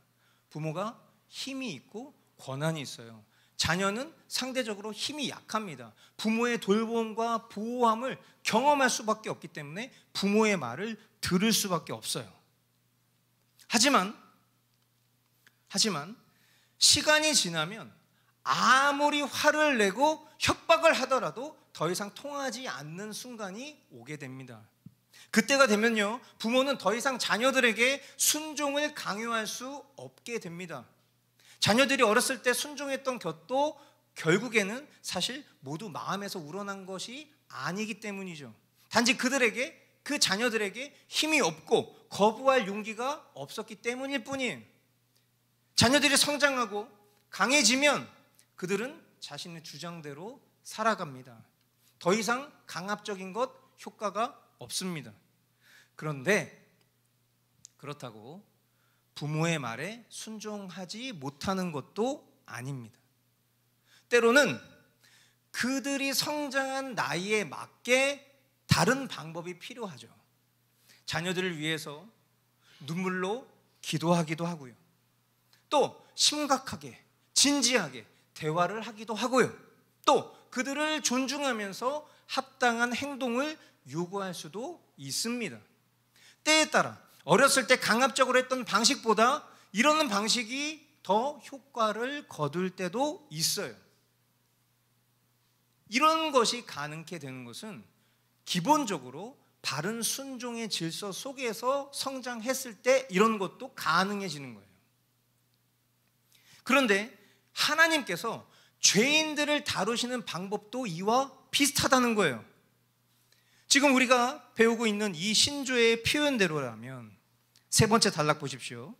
부모가 힘이 있고 권한이 있어요. 자녀는 상대적으로 힘이 약합니다. 부모의 돌봄과 보호함을 경험할 수밖에 없기 때문에 부모의 말을 들을 수밖에 없어요. 하지만 시간이 지나면 아무리 화를 내고 협박을 하더라도 더 이상 통하지 않는 순간이 오게 됩니다. 그때가 되면요, 부모는 더 이상 자녀들에게 순종을 강요할 수 없게 됩니다. 자녀들이 어렸을 때 순종했던 것도 결국에는 사실 모두 마음에서 우러난 것이 아니기 때문이죠. 단지 그 자녀들에게 힘이 없고 거부할 용기가 없었기 때문일 뿐이에요. 자녀들이 성장하고 강해지면 그들은 자신의 주장대로 살아갑니다. 더 이상 강압적인 것 효과가 없습니다. 그런데 그렇다고 부모의 말에 순종하지 못하는 것도 아닙니다. 때로는 그들이 성장한 나이에 맞게 다른 방법이 필요하죠. 자녀들을 위해서 눈물로 기도하기도 하고요. 또 심각하게 진지하게 대화를 하기도 하고요. 또 그들을 존중하면서 합당한 행동을 요구할 수도 있습니다. 때에 따라 어렸을 때 강압적으로 했던 방식보다 이러는 방식이 더 효과를 거둘 때도 있어요. 이런 것이 가능케 되는 것은 기본적으로 바른 순종의 질서 속에서 성장했을 때 이런 것도 가능해지는 거예요. 그런데 하나님께서 죄인들을 다루시는 방법도 이와 비슷하다는 거예요. 지금 우리가 배우고 있는 이 신조의 표현대로라면 세 번째 단락 보십시오.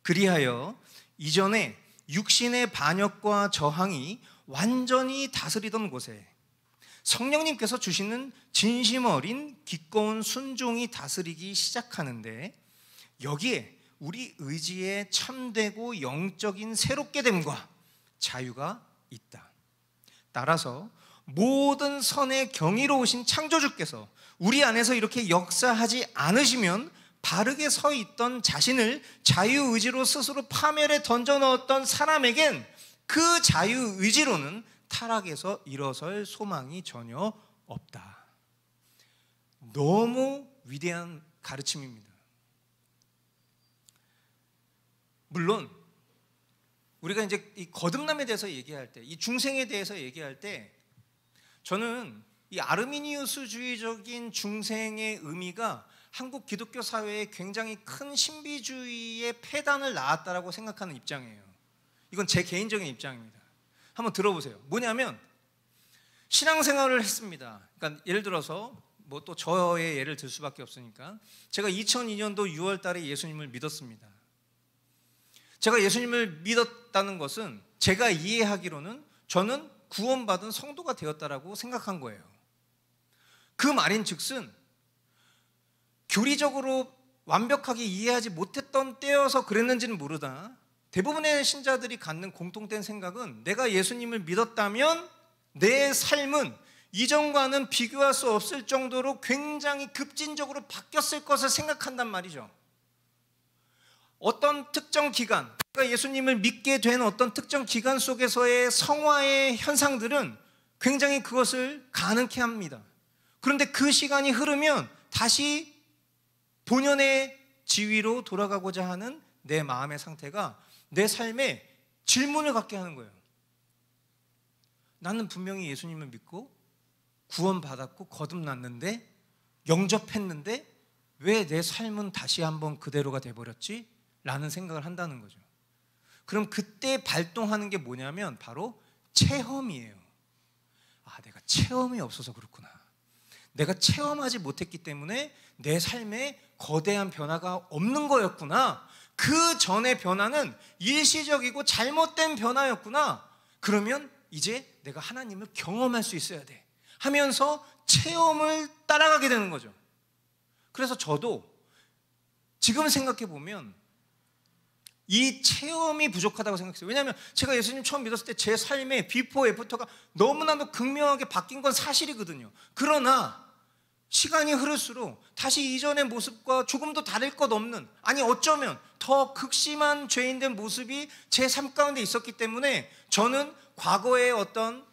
그리하여 이전에 육신의 반역과 저항이 완전히 다스리던 곳에 성령님께서 주시는 진심 어린 기꺼운 순종이 다스리기 시작하는데, 여기에 우리 의지의 참되고 영적인 새롭게 됨과 자유가 있다. 따라서 모든 선에 경이로우신 창조주께서 우리 안에서 이렇게 역사하지 않으시면 바르게 서 있던 자신을 자유의지로 스스로 파멸에 던져 넣었던 사람에겐 그 자유의지로는 타락에서 일어설 소망이 전혀 없다. 너무 위대한 가르침입니다. 물론 우리가 이제 이 거듭남에 대해서 얘기할 때, 이 중생에 대해서 얘기할 때, 저는 이 아르미니우스주의적인 중생의 의미가 한국 기독교 사회에 굉장히 큰 신비주의의 폐단을 낳았다라고 생각하는 입장이에요. 이건 제 개인적인 입장입니다. 한번 들어보세요. 뭐냐면 신앙생활을 했습니다. 그러니까 예를 들어서 뭐 또 저의 예를 들 수밖에 없으니까 제가 2002년도 6월 달에 예수님을 믿었습니다. 제가 예수님을 믿었다는 것은 제가 이해하기로는 저는 구원받은 성도가 되었다라고 생각한 거예요. 그 말인즉슨 교리적으로 완벽하게 이해하지 못했던 때여서 그랬는지는 모르다 대부분의 신자들이 갖는 공통된 생각은 내가 예수님을 믿었다면 내 삶은 이전과는 비교할 수 없을 정도로 굉장히 급진적으로 바뀌었을 것을 생각한단 말이죠. 어떤 특정 기간, 내가 예수님을 믿게 된 어떤 특정 기간 속에서의 성화의 현상들은 굉장히 그것을 가능케 합니다. 그런데 그 시간이 흐르면 다시 본연의 지위로 돌아가고자 하는 내 마음의 상태가 내 삶에 질문을 갖게 하는 거예요. 나는 분명히 예수님을 믿고 구원받았고 거듭났는데 영접했는데 왜 내 삶은 다시 한번 그대로가 돼버렸지? 라는 생각을 한다는 거죠. 그럼 그때 발동하는 게 뭐냐면 바로 체험이에요. 아, 내가 체험이 없어서 그렇구나. 내가 체험하지 못했기 때문에 내 삶에 거대한 변화가 없는 거였구나. 그 전의 변화는 일시적이고 잘못된 변화였구나. 그러면 이제 내가 하나님을 경험할 수 있어야 돼 하면서 체험을 따라가게 되는 거죠. 그래서 저도 지금 생각해 보면 이 체험이 부족하다고 생각했어요. 왜냐하면 제가 예수님 처음 믿었을 때 제 삶의 비포 애프터가 너무나도 극명하게 바뀐 건 사실이거든요. 그러나 시간이 흐를수록 다시 이전의 모습과 조금도 다를 것 없는, 아니 어쩌면 더 극심한 죄인된 모습이 제 삶 가운데 있었기 때문에 저는 과거의 어떤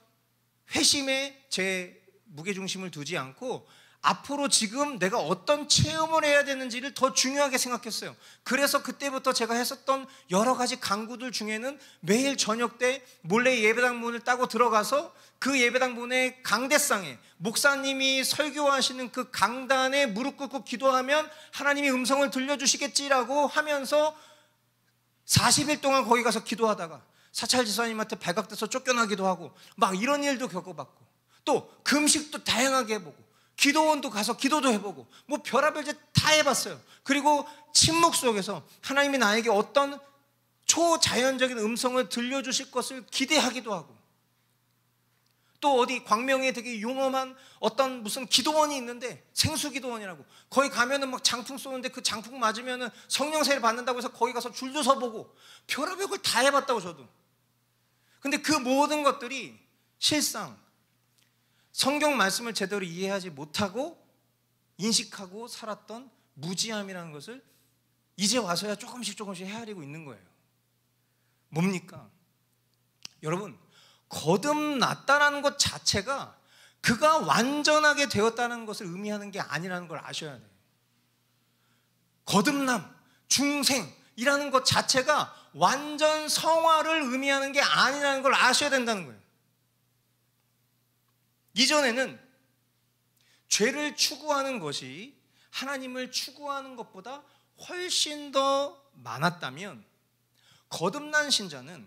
회심에 제 무게중심을 두지 않고 앞으로 지금 내가 어떤 체험을 해야 되는지를 더 중요하게 생각했어요. 그래서 그때부터 제가 했었던 여러 가지 강구들 중에는 매일 저녁 때 몰래 예배당 문을 따고 들어가서 그 예배당 문의 강대상에 목사님이 설교하시는 그 강단에 무릎 꿇고 기도하면 하나님이 음성을 들려주시겠지라고 하면서 40일 동안 거기 가서 기도하다가 사찰 지사님한테 발각돼서 쫓겨나기도 하고 막 이런 일도 겪어봤고, 또 금식도 다양하게 해보고 기도원도 가서 기도도 해보고 뭐 별의별 짓 다 해봤어요. 그리고 침묵 속에서 하나님이 나에게 어떤 초자연적인 음성을 들려주실 것을 기대하기도 하고, 또 어디 광명에 되게 용엄한 어떤 무슨 기도원이 있는데 생수기도원이라고, 거기 가면은 막 장풍 쏘는데 그 장풍 맞으면은 성령세를 받는다고 해서 거기 가서 줄도 서보고 별의별 걸 다 해봤다고 저도. 근데 그 모든 것들이 실상 성경 말씀을 제대로 이해하지 못하고 인식하고 살았던 무지함이라는 것을 이제 와서야 조금씩 헤아리고 있는 거예요. 뭡니까? 여러분, 거듭났다는 것 자체가 그가 완전하게 되었다는 것을 의미하는 게 아니라는 걸 아셔야 돼요. 거듭남, 중생이라는 것 자체가 완전 성화를 의미하는 게 아니라는 걸 아셔야 된다는 거예요. 이전에는 죄를 추구하는 것이 하나님을 추구하는 것보다 훨씬 더 많았다면, 거듭난 신자는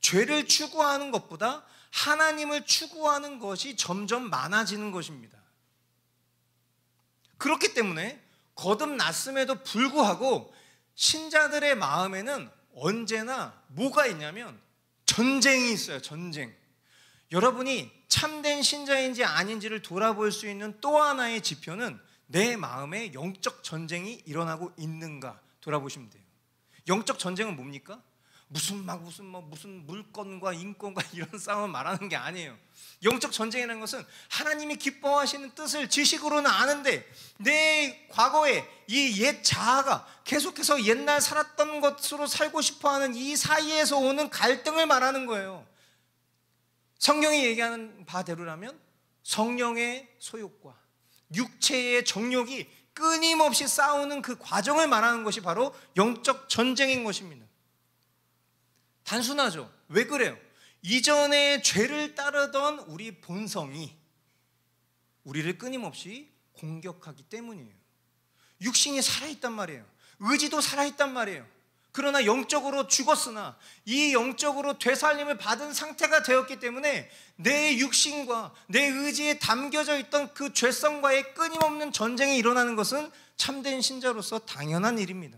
죄를 추구하는 것보다 하나님을 추구하는 것이 점점 많아지는 것입니다. 그렇기 때문에 거듭났음에도 불구하고 신자들의 마음에는 언제나 뭐가 있냐면 전쟁이 있어요. 전쟁. 여러분이 참된 신자인지 아닌지를 돌아볼 수 있는 또 하나의 지표는 내 마음에 영적 전쟁이 일어나고 있는가 돌아보시면 돼요. 영적 전쟁은 뭡니까? 무슨 물건과 인권과 이런 싸움을 말하는 게 아니에요. 영적 전쟁이라는 것은 하나님이 기뻐하시는 뜻을 지식으로는 아는데 내 과거에 이 옛 자아가 계속해서 옛날 살았던 것으로 살고 싶어하는 이 사이에서 오는 갈등을 말하는 거예요. 성경이 얘기하는 바대로라면 성령의 소욕과 육체의 정욕이 끊임없이 싸우는 그 과정을 말하는 것이 바로 영적 전쟁인 것입니다. 단순하죠. 왜 그래요? 이전에 죄를 따르던 우리 본성이 우리를 끊임없이 공격하기 때문이에요. 육신이 살아있단 말이에요. 의지도 살아있단 말이에요. 그러나 영적으로 죽었으나 이 영적으로 되살림을 받은 상태가 되었기 때문에 내 육신과 내 의지에 담겨져 있던 그 죄성과의 끊임없는 전쟁이 일어나는 것은 참된 신자로서 당연한 일입니다.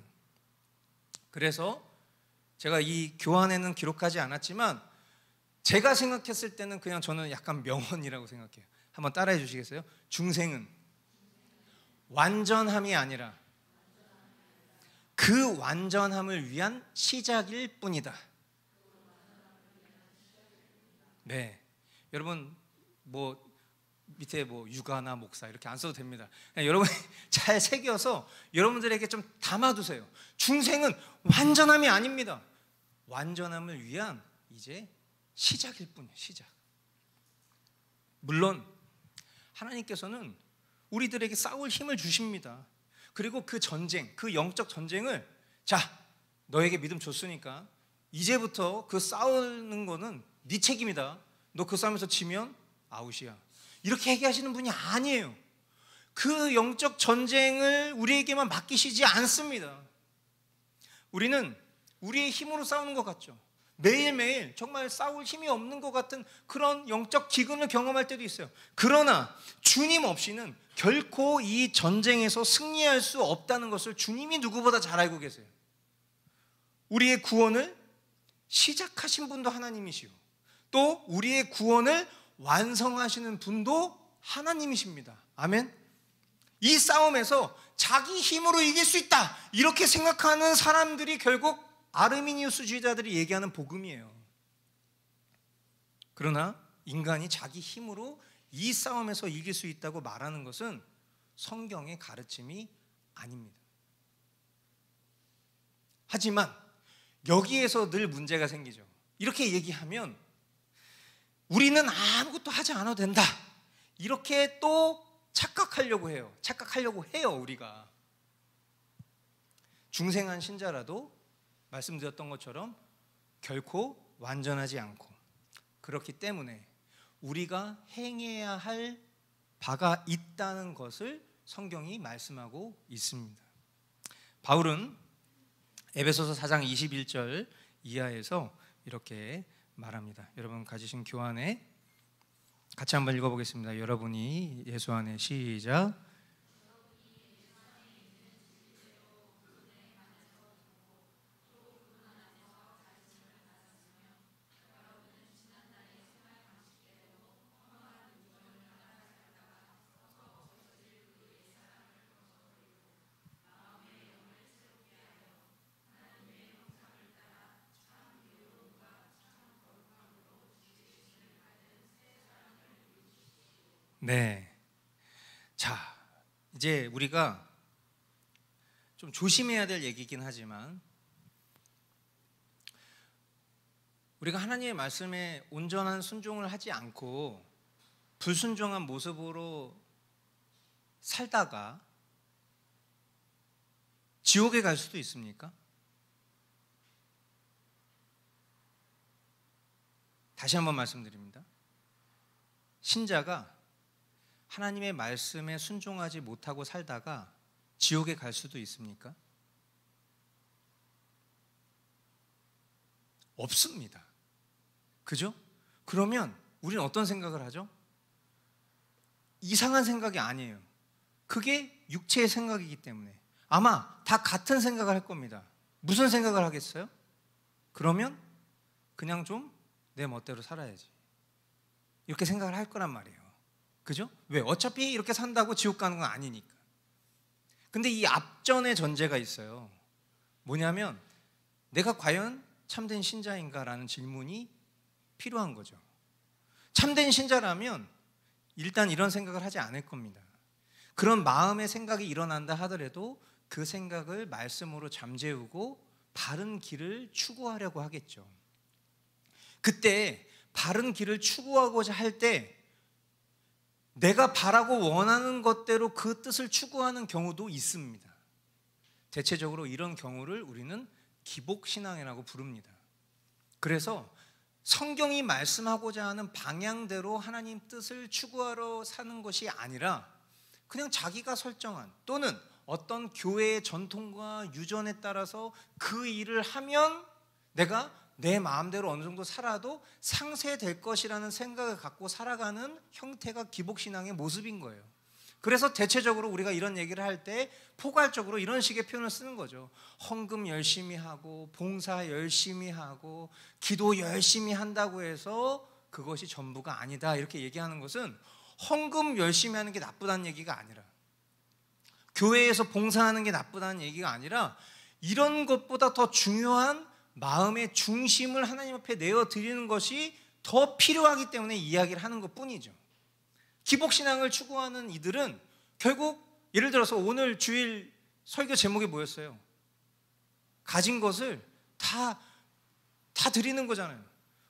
그래서 제가 이 교환에는 기록하지 않았지만 제가 생각했을 때는 그냥 저는 약간 명언이라고 생각해요. 한번 따라해 주시겠어요? 중생은 완전함이 아니라 그 완전함을 위한 시작일 뿐이다. 네, 여러분 밑에 육아나 목사 이렇게 안 써도 됩니다. 여러분 잘 새겨서 여러분들에게 좀 담아두세요. 중생은 완전함이 아닙니다. 완전함을 위한 이제 시작일 뿐이에요. 시작. 물론 하나님께서는 우리들에게 싸울 힘을 주십니다. 그리고 그 전쟁, 그 영적 전쟁을 자, 너에게 믿음 줬으니까 이제부터 그 싸우는 거는 네 책임이다. 너 그 싸움에서 지면 아웃이야. 이렇게 얘기하시는 분이 아니에요. 그 영적 전쟁을 우리에게만 맡기시지 않습니다. 우리는 우리의 힘으로 싸우는 것 같죠. 매일매일 정말 싸울 힘이 없는 것 같은 그런 영적 기근을 경험할 때도 있어요. 그러나 주님 없이는 결코 이 전쟁에서 승리할 수 없다는 것을 주님이 누구보다 잘 알고 계세요. 우리의 구원을 시작하신 분도 하나님이시오. 또 우리의 구원을 완성하시는 분도 하나님이십니다. 아멘. 이 싸움에서 자기 힘으로 이길 수 있다 이렇게 생각하는 사람들이 결국 아르미니우스주의자들이 얘기하는 복음이에요. 그러나 인간이 자기 힘으로 이 싸움에서 이길 수 있다고 말하는 것은 성경의 가르침이 아닙니다. 하지만 여기에서 늘 문제가 생기죠. 이렇게 얘기하면 우리는 아무것도 하지 않아도 된다 이렇게 또 착각하려고 해요. 우리가. 중생한 신자라도 말씀드렸던 것처럼 결코 완전하지 않고 그렇기 때문에 우리가 행해야 할 바가 있다는 것을 성경이 말씀하고 있습니다. 바울은 에베소서 4장 21절 이하에서 이렇게 말합니다. 여러분 가지신 교환에 같이 한번 읽어보겠습니다. 여러분이 예수 안에 시작. 네. 자, 이제 우리가 좀 조심해야 될 얘기긴 하지만 우리가 하나님의 말씀에 온전한 순종을 하지 않고 불순종한 모습으로 살다가 지옥에 갈 수도 있습니까? 다시 한번 말씀드립니다. 신자가 하나님의 말씀에 순종하지 못하고 살다가 지옥에 갈 수도 있습니까? 없습니다. 그죠? 그러면 우리는 어떤 생각을 하죠? 이상한 생각이 아니에요. 그게 육체의 생각이기 때문에 아마 다 같은 생각을 할 겁니다. 무슨 생각을 하겠어요? 그러면 그냥 좀 내 멋대로 살아야지 이렇게 생각을 할 거란 말이에요. 그죠? 왜? 어차피 이렇게 산다고 지옥 가는 건 아니니까. 근데 이 앞전의 전제가 있어요. 뭐냐면 내가 과연 참된 신자인가라는 질문이 필요한 거죠. 참된 신자라면 일단 이런 생각을 하지 않을 겁니다. 그런 마음의 생각이 일어난다 하더라도 그 생각을 말씀으로 잠재우고 바른 길을 추구하려고 하겠죠. 그때 바른 길을 추구하고자 할 때 내가 바라고 원하는 것대로 그 뜻을 추구하는 경우도 있습니다. 대체적으로 이런 경우를 우리는 기복신앙이라고 부릅니다. 그래서 성경이 말씀하고자 하는 방향대로 하나님 뜻을 추구하러 사는 것이 아니라 그냥 자기가 설정한 또는 어떤 교회의 전통과 유전에 따라서 그 일을 하면 내가 내 마음대로 어느 정도 살아도 상쇄될 것이라는 생각을 갖고 살아가는 형태가 기복신앙의 모습인 거예요. 그래서 대체적으로 우리가 이런 얘기를 할 때 포괄적으로 이런 식의 표현을 쓰는 거죠. 헌금 열심히 하고 봉사 열심히 하고 기도 열심히 한다고 해서 그것이 전부가 아니다, 이렇게 얘기하는 것은 헌금 열심히 하는 게 나쁘다는 얘기가 아니라, 교회에서 봉사하는 게 나쁘다는 얘기가 아니라, 이런 것보다 더 중요한 마음의 중심을 하나님 앞에 내어드리는 것이 더 필요하기 때문에 이야기를 하는 것뿐이죠. 기복신앙을 추구하는 이들은 결국 예를 들어서 오늘 주일 설교 제목이 뭐였어요? 가진 것을 다 드리는 거잖아요.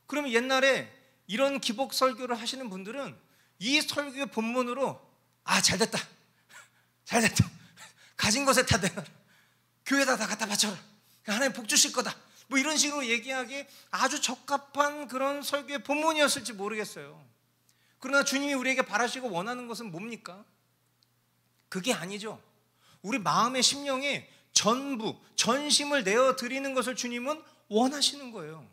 그러면 옛날에 이런 기복 설교를 하시는 분들은 이 설교의 본문으로 잘됐다 잘됐다, 가진 것에 다 내놔라, 교회에다 다 갖다 바쳐라, 하나님 복 주실 거다, 뭐 이런 식으로 얘기하기에 아주 적합한 그런 설교의 본문이었을지 모르겠어요. 그러나 주님이 우리에게 바라시고 원하는 것은 뭡니까? 그게 아니죠. 우리 마음의 심령에 전부 전심을 내어드리는 것을 주님은 원하시는 거예요.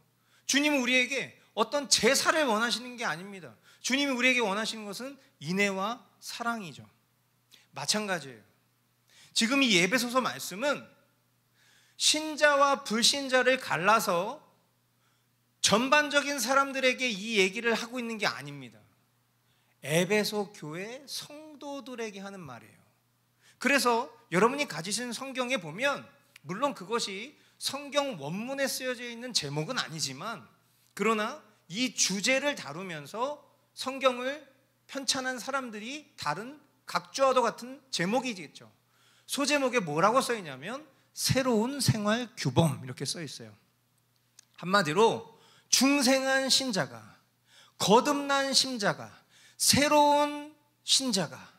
주님은 우리에게 어떤 제사를 원하시는 게 아닙니다. 주님이 우리에게 원하시는 것은 인애와 사랑이죠. 마찬가지예요. 지금 이 에베소서 말씀은 신자와 불신자를 갈라서 전반적인 사람들에게 이 얘기를 하고 있는 게 아닙니다. 에베소 교회 성도들에게 하는 말이에요. 그래서 여러분이 가지신 성경에 보면, 물론 그것이 성경 원문에 쓰여져 있는 제목은 아니지만, 그러나 이 주제를 다루면서 성경을 편찬한 사람들이 다른 각주와도 같은 제목이겠죠. 소제목에 뭐라고 써 있냐면 새로운 생활 규범, 이렇게 써 있어요. 한마디로 중생한 신자가, 거듭난 신자가, 새로운 신자가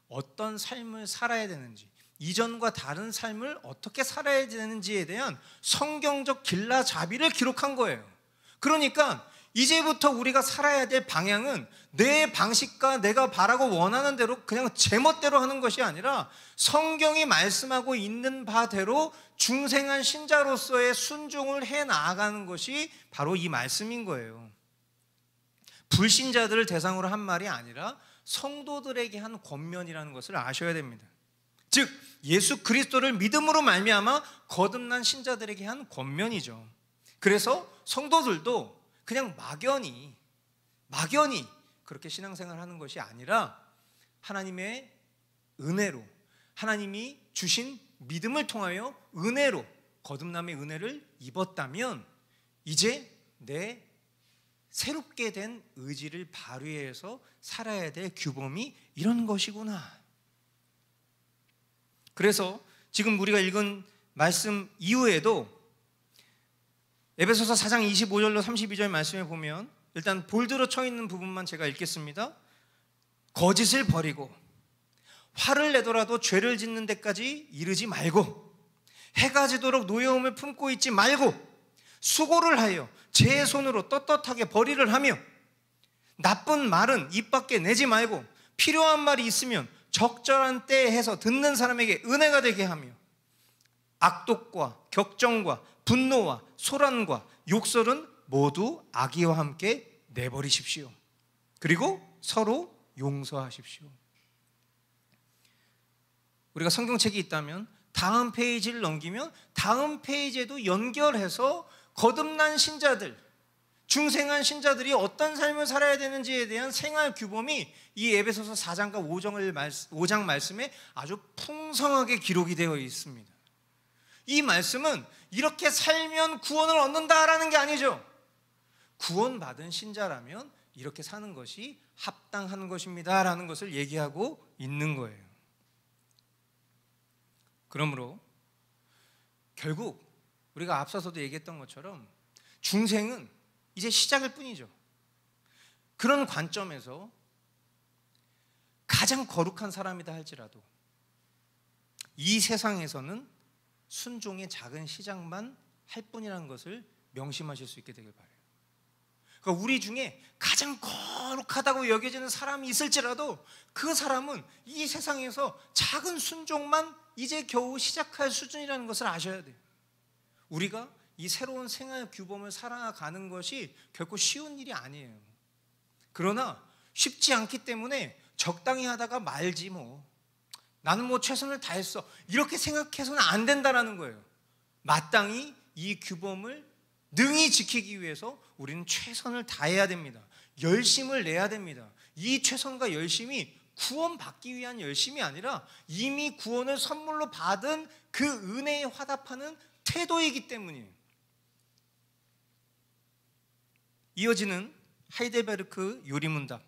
어떤 삶을 살아야 되는지, 이전과 다른 삶을 어떻게 살아야 되는지에 대한 성경적 길라잡이를 기록한 거예요. 그러니까 이제부터 우리가 살아야 될 방향은 내 방식과 내가 바라고 원하는 대로 그냥 제멋대로 하는 것이 아니라 성경이 말씀하고 있는 바대로 중생한 신자로서의 순종을 해 나아가는 것이 바로 이 말씀인 거예요. 불신자들을 대상으로 한 말이 아니라 성도들에게 한 권면이라는 것을 아셔야 됩니다. 즉 예수 그리스도를 믿음으로 말미암아 거듭난 신자들에게 한 권면이죠. 그래서 성도들도 그냥 막연히 그렇게 신앙생활을 하는 것이 아니라 하나님의 은혜로, 하나님이 주신 믿음을 통하여 은혜로, 거듭남의 은혜를 입었다면 이제 내 새롭게 된 의지를 발휘해서 살아야 될 규범이 이런 것이구나. 그래서 지금 우리가 읽은 말씀 이후에도 에베소서 4장 25절로 32절 말씀에 보면, 일단 볼드로 쳐 있는 부분만 제가 읽겠습니다. 거짓을 버리고 화를 내더라도 죄를 짓는 데까지 이르지 말고, 해가 지도록 노여움을 품고 있지 말고, 수고를 하여 제 손으로 떳떳하게 벌이를 하며, 나쁜 말은 입 밖에 내지 말고 필요한 말이 있으면 적절한 때에 해서 듣는 사람에게 은혜가 되게 하며, 악독과 격정과 분노와 소란과 욕설은 모두 악의와 함께 내버리십시오. 그리고 서로 용서하십시오. 우리가 성경책이 있다면 다음 페이지를 넘기면 다음 페이지에도 연결해서 거듭난 신자들, 중생한 신자들이 어떤 삶을 살아야 되는지에 대한 생활 규범이 이 에베소서 4장과 5장 말씀에 아주 풍성하게 기록이 되어 있습니다. 이 말씀은 이렇게 살면 구원을 얻는다라는 게 아니죠. 구원받은 신자라면 이렇게 사는 것이 합당한 것입니다 라는 것을 얘기하고 있는 거예요. 그러므로 결국 우리가 앞서서도 얘기했던 것처럼 중생은 이제 시작일 뿐이죠. 그런 관점에서 가장 거룩한 사람이다 할지라도 이 세상에서는 순종의 작은 시작만 할 뿐이라는 것을 명심하실 수 있게 되길 바라요. 그러니까 우리 중에 가장 거룩하다고 여겨지는 사람이 있을지라도 그 사람은 이 세상에서 작은 순종만 이제 겨우 시작할 수준이라는 것을 아셔야 돼요. 우리가 이 새로운 생활 규범을 살아가는 것이 결코 쉬운 일이 아니에요. 그러나 쉽지 않기 때문에 적당히 하다가 말지 뭐 나는 뭐 최선을 다했어 이렇게 생각해서는 안 된다라는 거예요. 마땅히 이 규범을 능히 지키기 위해서 우리는 최선을 다해야 됩니다. 열심을 내야 됩니다. 이 최선과 열심이 구원받기 위한 열심이 아니라 이미 구원을 선물로 받은 그 은혜에 화답하는 태도이기 때문이에요. 이어지는 하이델베르크 요리문답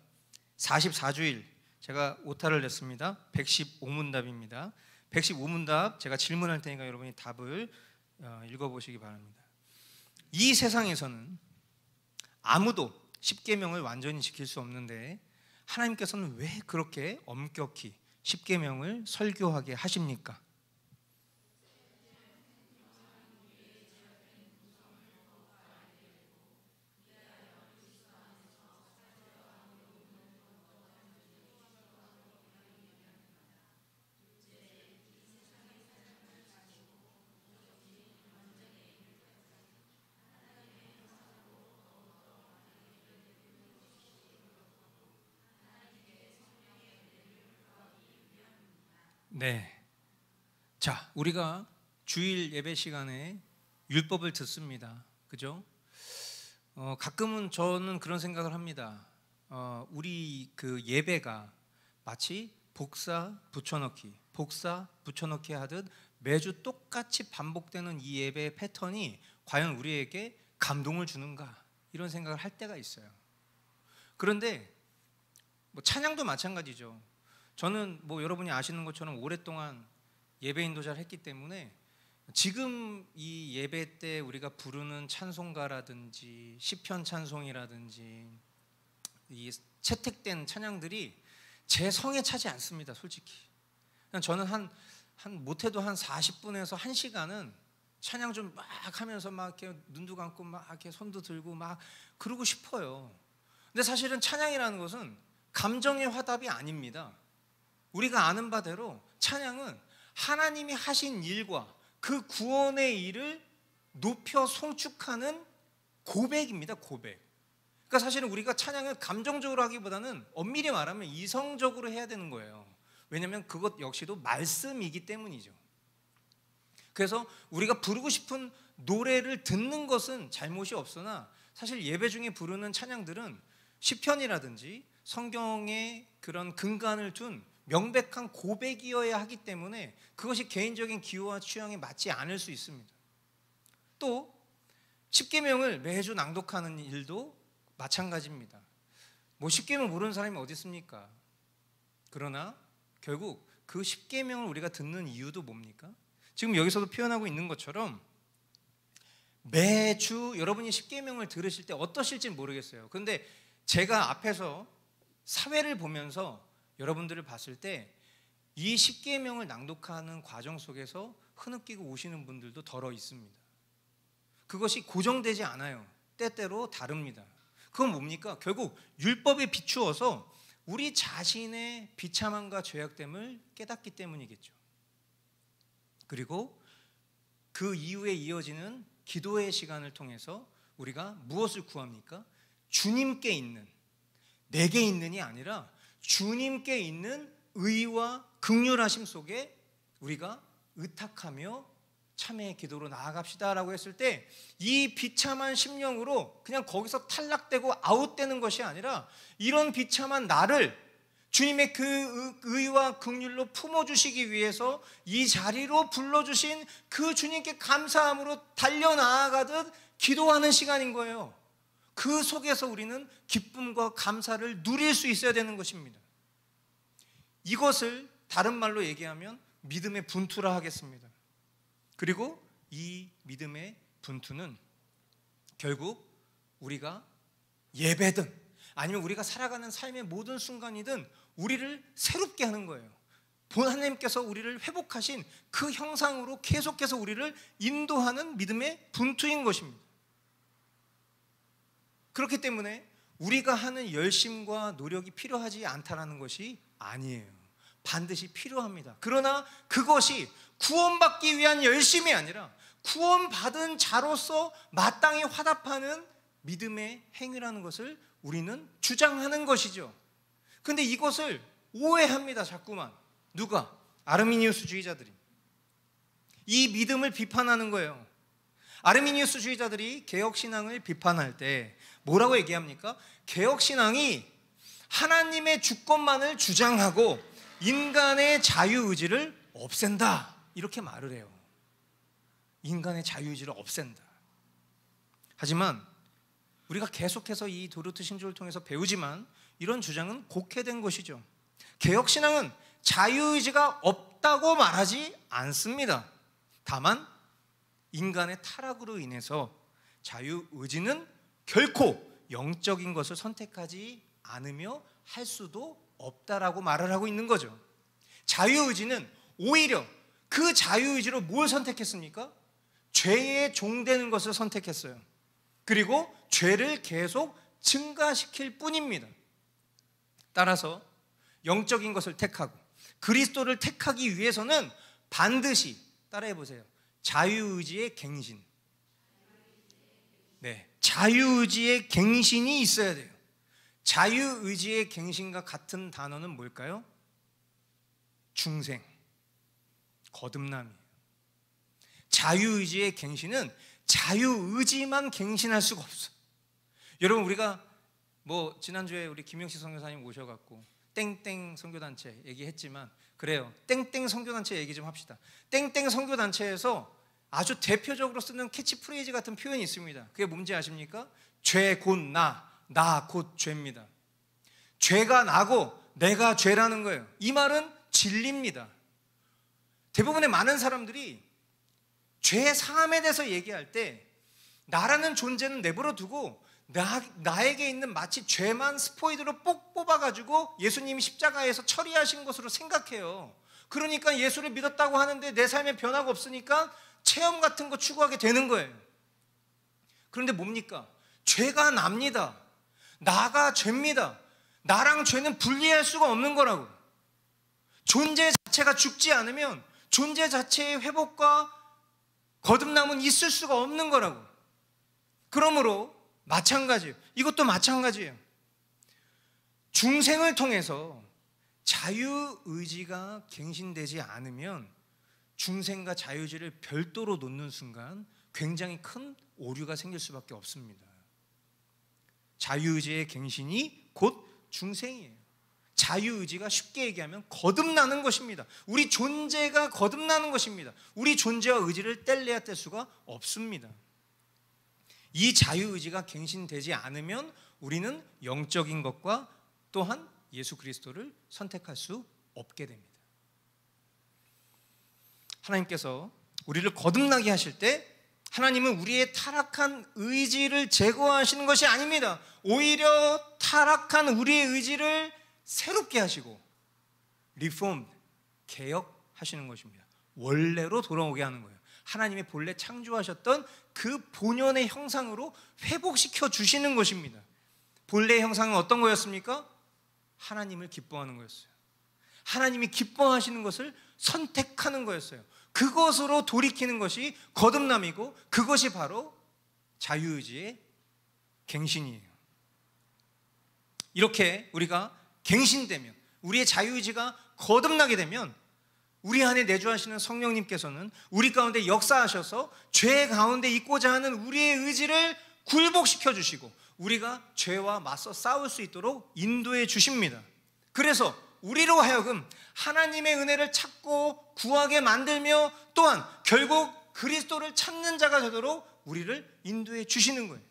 44주일 제가 오타를 냈습니다. 115문답입니다. 115문답 제가 질문할 테니까 여러분이 답을 읽어보시기 바랍니다. 이 세상에서는 아무도 십계명을 완전히 지킬 수 없는데 하나님께서는 왜 그렇게 엄격히 십계명을 설교하게 하십니까? 네. 자, 우리가 주일 예배 시간에 율법을 듣습니다. 그죠? 가끔은 저는 그런 생각을 합니다. 우리 그 예배가 마치 복사 붙여넣기 하듯 매주 똑같이 반복되는 이 예배의 패턴이 과연 우리에게 감동을 주는가 이런 생각을 할 때가 있어요. 그런데 뭐 찬양도 마찬가지죠. 저는 뭐 여러분이 아시는 것처럼 오랫동안 예배 인도자를 했기 때문에 지금 이 예배 때 우리가 부르는 찬송가라든지 시편 찬송이라든지 이 채택된 찬양들이 제 성에 차지 않습니다. 솔직히 저는 한 못해도 한 40분에서 1시간은 찬양 좀 막 하면서 막 이렇게 눈도 감고 막 이렇게 손도 들고 막 그러고 싶어요. 근데 사실은 찬양이라는 것은 감정의 화답이 아닙니다. 우리가 아는 바대로 찬양은 하나님이 하신 일과 그 구원의 일을 높여 송축하는 고백입니다. 고백. 그러니까 사실은 우리가 찬양을 감정적으로 하기보다는 엄밀히 말하면 이성적으로 해야 되는 거예요. 왜냐하면 그것 역시도 말씀이기 때문이죠. 그래서 우리가 부르고 싶은 노래를 듣는 것은 잘못이 없으나 사실 예배 중에 부르는 찬양들은 시편이라든지 성경의 그런 근간을 둔 명백한 고백이어야 하기 때문에 그것이 개인적인 기호와 취향에 맞지 않을 수 있습니다. 또 십계명을 매주 낭독하는 일도 마찬가지입니다. 뭐 십계명 모르는 사람이 어디 있습니까? 그러나 결국 그 십계명을 우리가 듣는 이유도 뭡니까? 지금 여기서도 표현하고 있는 것처럼 매주 여러분이 십계명을 들으실 때 어떠실지 모르겠어요. 그런데 제가 앞에서 사회를 보면서 여러분들을 봤을 때 이 십계명을 낭독하는 과정 속에서 흐느끼고 오시는 분들도 덜어 있습니다. 그것이 고정되지 않아요. 때때로 다릅니다. 그건 뭡니까? 결국 율법에 비추어서 우리 자신의 비참함과 죄악됨을 깨닫기 때문이겠죠. 그리고 그 이후에 이어지는 기도의 시간을 통해서 우리가 무엇을 구합니까? 주님께 있는, 내게 있는이 아니라 주님께 있는 의와 긍휼하심 속에 우리가 의탁하며 참회의 기도로 나아갑시다라고 했을 때 이 비참한 심령으로 그냥 거기서 탈락되고 아웃되는 것이 아니라 이런 비참한 나를 주님의 그 의와 긍휼로 품어주시기 위해서 이 자리로 불러주신 그 주님께 감사함으로 달려나아가듯 기도하는 시간인 거예요. 그 속에서 우리는 기쁨과 감사를 누릴 수 있어야 되는 것입니다. 이것을 다른 말로 얘기하면 믿음의 분투라 하겠습니다. 그리고 이 믿음의 분투는 결국 우리가 예배든 아니면 우리가 살아가는 삶의 모든 순간이든 우리를 새롭게 하는 거예요. 하나님께서 우리를 회복하신 그 형상으로 계속해서 우리를 인도하는 믿음의 분투인 것입니다. 그렇기 때문에 우리가 하는 열심과 노력이 필요하지 않다라는 것이 아니에요. 반드시 필요합니다. 그러나 그것이 구원받기 위한 열심이 아니라 구원받은 자로서 마땅히 화답하는 믿음의 행위라는 것을 우리는 주장하는 것이죠. 그런데 이것을 오해합니다. 자꾸만. 누가? 아르미니우스주의자들이. 이 믿음을 비판하는 거예요. 아르미니우스주의자들이 개혁신앙을 비판할 때 뭐라고 얘기합니까? 개혁신앙이 하나님의 주권만을 주장하고 인간의 자유의지를 없앤다, 이렇게 말을 해요. 인간의 자유의지를 없앤다. 하지만 우리가 계속해서 이 도르트 신조를 통해서 배우지만 이런 주장은 곡해된 것이죠. 개혁신앙은 자유의지가 없다고 말하지 않습니다. 다만 인간의 타락으로 인해서 자유의지는 결코 영적인 것을 선택하지 않으며 할 수도 없다라고 말을 하고 있는 거죠. 자유의지는 오히려 그 자유의지로 뭘 선택했습니까? 죄의 종되는 것을 선택했어요. 그리고 죄를 계속 증가시킬 뿐입니다. 따라서 영적인 것을 택하고 그리스도를 택하기 위해서는 반드시 따라해 보세요. 자유의지의 갱신. 네, 자유의지의 갱신이 있어야 돼요. 자유의지의 갱신과 같은 단어는 뭘까요? 중생, 거듭남이에요. 자유의지의 갱신은 자유의지만 갱신할 수가 없어요. 여러분, 우리가 지난주에 우리 김영식 선교사님 모셔갖고 땡땡 선교단체 얘기했지만, 그래요, 땡땡 선교단체 얘기 좀 합시다. 땡땡 선교단체에서 아주 대표적으로 쓰는 캐치프레이즈 같은 표현이 있습니다. 그게 뭔지 아십니까? 죄 곧 나 곧 죄입니다. 죄가 나고 내가 죄라는 거예요. 이 말은 진리입니다. 대부분의 많은 사람들이 죄 사함에 대해서 얘기할 때 나라는 존재는 내버려 두고 나에게 있는 마치 죄만 스포이드로 뽁 뽑아가지고 예수님이 십자가에서 처리하신 것으로 생각해요. 그러니까 예수를 믿었다고 하는데 내 삶에 변화가 없으니까 체험 같은 거 추구하게 되는 거예요. 그런데 뭡니까? 죄가 납니다. 나가 죄입니다. 나랑 죄는 분리할 수가 없는 거라고. 존재 자체가 죽지 않으면 존재 자체의 회복과 거듭남은 있을 수가 없는 거라고. 그러므로 마찬가지예요. 이것도 마찬가지예요. 중생을 통해서 자유의지가 갱신되지 않으면 중생과 자유의지를 별도로 놓는 순간 굉장히 큰 오류가 생길 수밖에 없습니다. 자유의지의 갱신이 곧 중생이에요. 자유의지가 쉽게 얘기하면 거듭나는 것입니다. 우리 존재가 거듭나는 것입니다. 우리 존재와 의지를 뗄래야 뗄 수가 없습니다. 이 자유의지가 갱신되지 않으면 우리는 영적인 것과 또한 예수 그리스도를 선택할 수 없게 됩니다. 하나님께서 우리를 거듭나게 하실 때 하나님은 우리의 타락한 의지를 제거하시는 것이 아닙니다. 오히려 타락한 우리의 의지를 새롭게 하시고 리폼, 개혁하시는 것입니다. 원래로 돌아오게 하는 거예요. 하나님의 본래 창조하셨던 그 본연의 형상으로 회복시켜 주시는 것입니다. 본래의 형상은 어떤 거였습니까? 하나님을 기뻐하는 거였어요. 하나님이 기뻐하시는 것을 선택하는 거였어요. 그것으로 돌이키는 것이 거듭남이고 그것이 바로 자유의지의 갱신이에요. 이렇게 우리가 갱신되면, 우리의 자유의지가 거듭나게 되면 우리 안에 내주하시는 성령님께서는 우리 가운데 역사하셔서 죄 가운데 있고자 하는 우리의 의지를 굴복시켜 주시고 우리가 죄와 맞서 싸울 수 있도록 인도해 주십니다. 그래서 우리로 하여금 하나님의 은혜를 찾고 구하게 만들며 또한 결국 그리스도를 찾는 자가 되도록 우리를 인도해 주시는 거예요.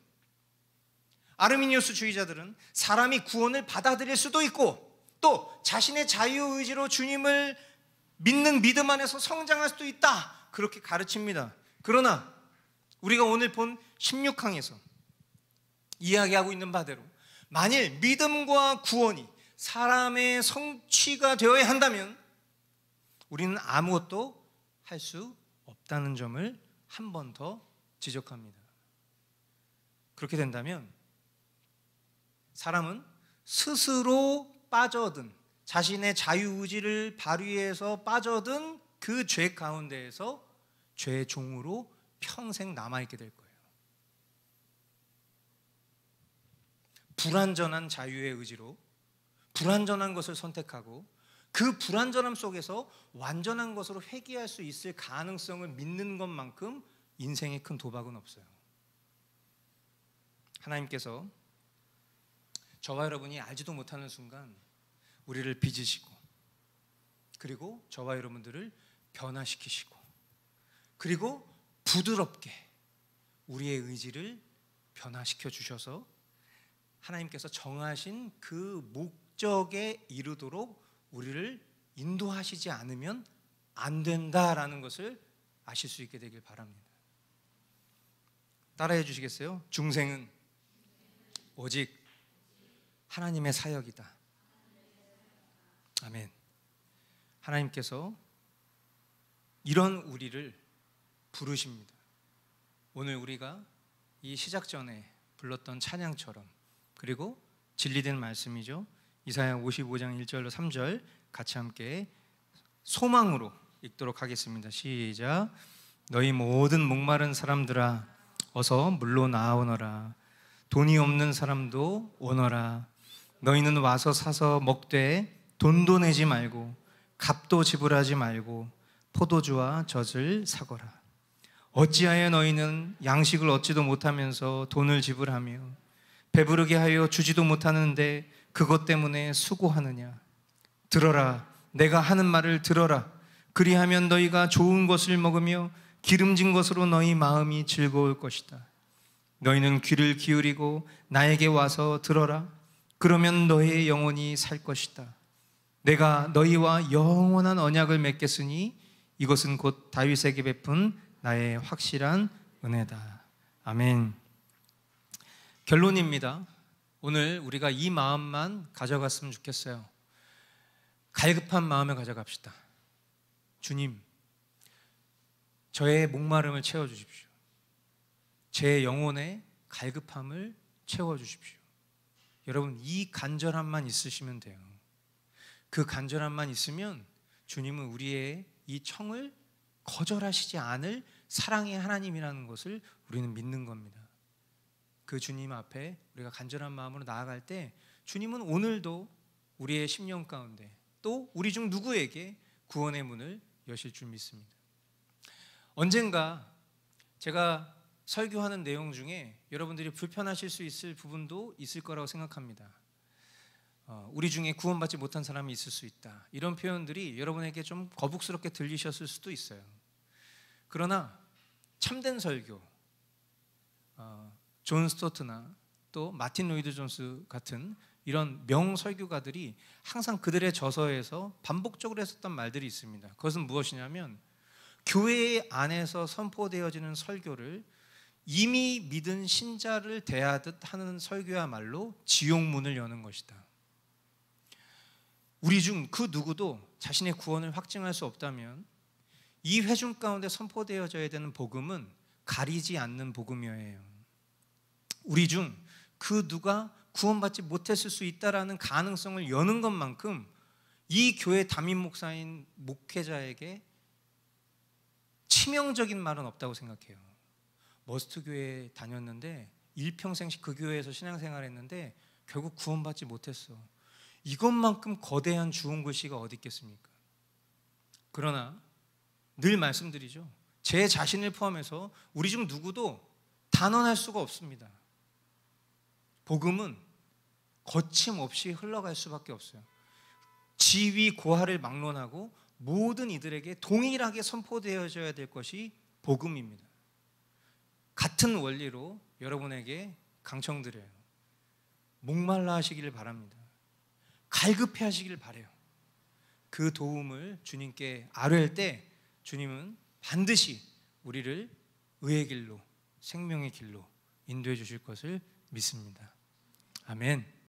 아르미니우스 주의자들은 사람이 구원을 받아들일 수도 있고 또 자신의 자유의지로 주님을 믿는 믿음 안에서 성장할 수도 있다, 그렇게 가르칩니다. 그러나 우리가 오늘 본 16항에서 이야기하고 있는 바대로 만일 믿음과 구원이 사람의 성취가 되어야 한다면 우리는 아무것도 할 수 없다는 점을 한 번 더 지적합니다. 그렇게 된다면 사람은 스스로 빠져든, 자신의 자유의지를 발휘해서 빠져든 그 죄 가운데에서 죄의 종으로 평생 남아있게 될 거예요. 불완전한 자유의 의지로 불완전한 것을 선택하고 그 불완전함 속에서 완전한 것으로 회귀할 수 있을 가능성을 믿는 것만큼 인생에 큰 도박은 없어요. 하나님께서 저와 여러분이 알지도 못하는 순간 우리를 빚으시고 그리고 저와 여러분들을 변화시키시고 그리고 부드럽게 우리의 의지를 변화시켜 주셔서 하나님께서 정하신 그 목적에 이르도록 우리를 인도하시지 않으면 안 된다라는 것을 아실 수 있게 되길 바랍니다. 따라해 주시겠어요? 중생은 오직 하나님의 사역이다. 아멘. 하나님께서 이런 우리를 부르십니다. 오늘 우리가 이 시작 전에 불렀던 찬양처럼, 그리고 진리된 말씀이죠. 이사야 55장 1절로 3절 같이 함께 소망으로 읽도록 하겠습니다. 시작. 너희 모든 목마른 사람들아 어서 물로 나아오너라. 돈이 없는 사람도 오너라. 너희는 와서 사서 먹되 돈도 내지 말고 값도 지불하지 말고 포도주와 젖을 사거라. 어찌하여 너희는 양식을 얻지도 못하면서 돈을 지불하며 배부르게 하여 주지도 못하는데 그것 때문에 수고하느냐. 들어라, 내가 하는 말을 들어라. 그리하면 너희가 좋은 것을 먹으며 기름진 것으로 너희 마음이 즐거울 것이다. 너희는 귀를 기울이고 나에게 와서 들어라. 그러면 너희의 영혼이 살 것이다. 내가 너희와 영원한 언약을 맺겠으니 이것은 곧 다윗에게 베푼 나의 확실한 은혜다. 아멘. 결론입니다. 오늘 우리가 이 마음만 가져갔으면 좋겠어요. 갈급한 마음을 가져갑시다. 주님, 저의 목마름을 채워주십시오. 제 영혼의 갈급함을 채워주십시오. 여러분, 이 간절함만 있으시면 돼요. 그 간절함만 있으면 주님은 우리의 이 청을 거절하시지 않을 사랑의 하나님이라는 것을 우리는 믿는 겁니다. 그 주님 앞에 우리가 간절한 마음으로 나아갈 때 주님은 오늘도 우리의 심령 가운데 또 우리 중 누구에게 구원의 문을 여실 줄 믿습니다. 언젠가 제가 설교하는 내용 중에 여러분들이 불편하실 수 있을 부분도 있을 거라고 생각합니다. 우리 중에 구원받지 못한 사람이 있을 수 있다, 이런 표현들이 여러분에게 좀 거북스럽게 들리셨을 수도 있어요. 그러나 참된 설교, 존 스토트나 또 마틴 로이드 존스 같은 이런 명설교가들이 항상 그들의 저서에서 반복적으로 했었던 말들이 있습니다. 그것은 무엇이냐면 교회 안에서 선포되어지는 설교를 이미 믿은 신자를 대하듯 하는 설교야말로 지옥문을 여는 것이다. 우리 중 그 누구도 자신의 구원을 확증할 수 없다면 이 회중 가운데 선포되어져야 되는 복음은 가리지 않는 복음이어야 해요. 우리 중 그 누가 구원받지 못했을 수 있다라는 가능성을 여는 것만큼 이 교회 담임 목사인 목회자에게 치명적인 말은 없다고 생각해요. 머스트 교회에 다녔는데 일평생 그 교회에서 신앙생활을 했는데 결국 구원받지 못했어. 이것만큼 거대한 주홍 글씨가 어디 있겠습니까? 그러나 늘 말씀드리죠. 제 자신을 포함해서 우리 중 누구도 단언할 수가 없습니다. 복음은 거침없이 흘러갈 수밖에 없어요. 지위 고하를 막론하고 모든 이들에게 동일하게 선포되어져야 될 것이 복음입니다. 같은 원리로 여러분에게 강청드려요. 목말라 하시기를 바랍니다. 갈급해 하시기를 바라요. 그 도움을 주님께 아뢰할 때 주님은 반드시 우리를 의의 길로, 생명의 길로 인도해 주실 것을 믿습니다. 아멘.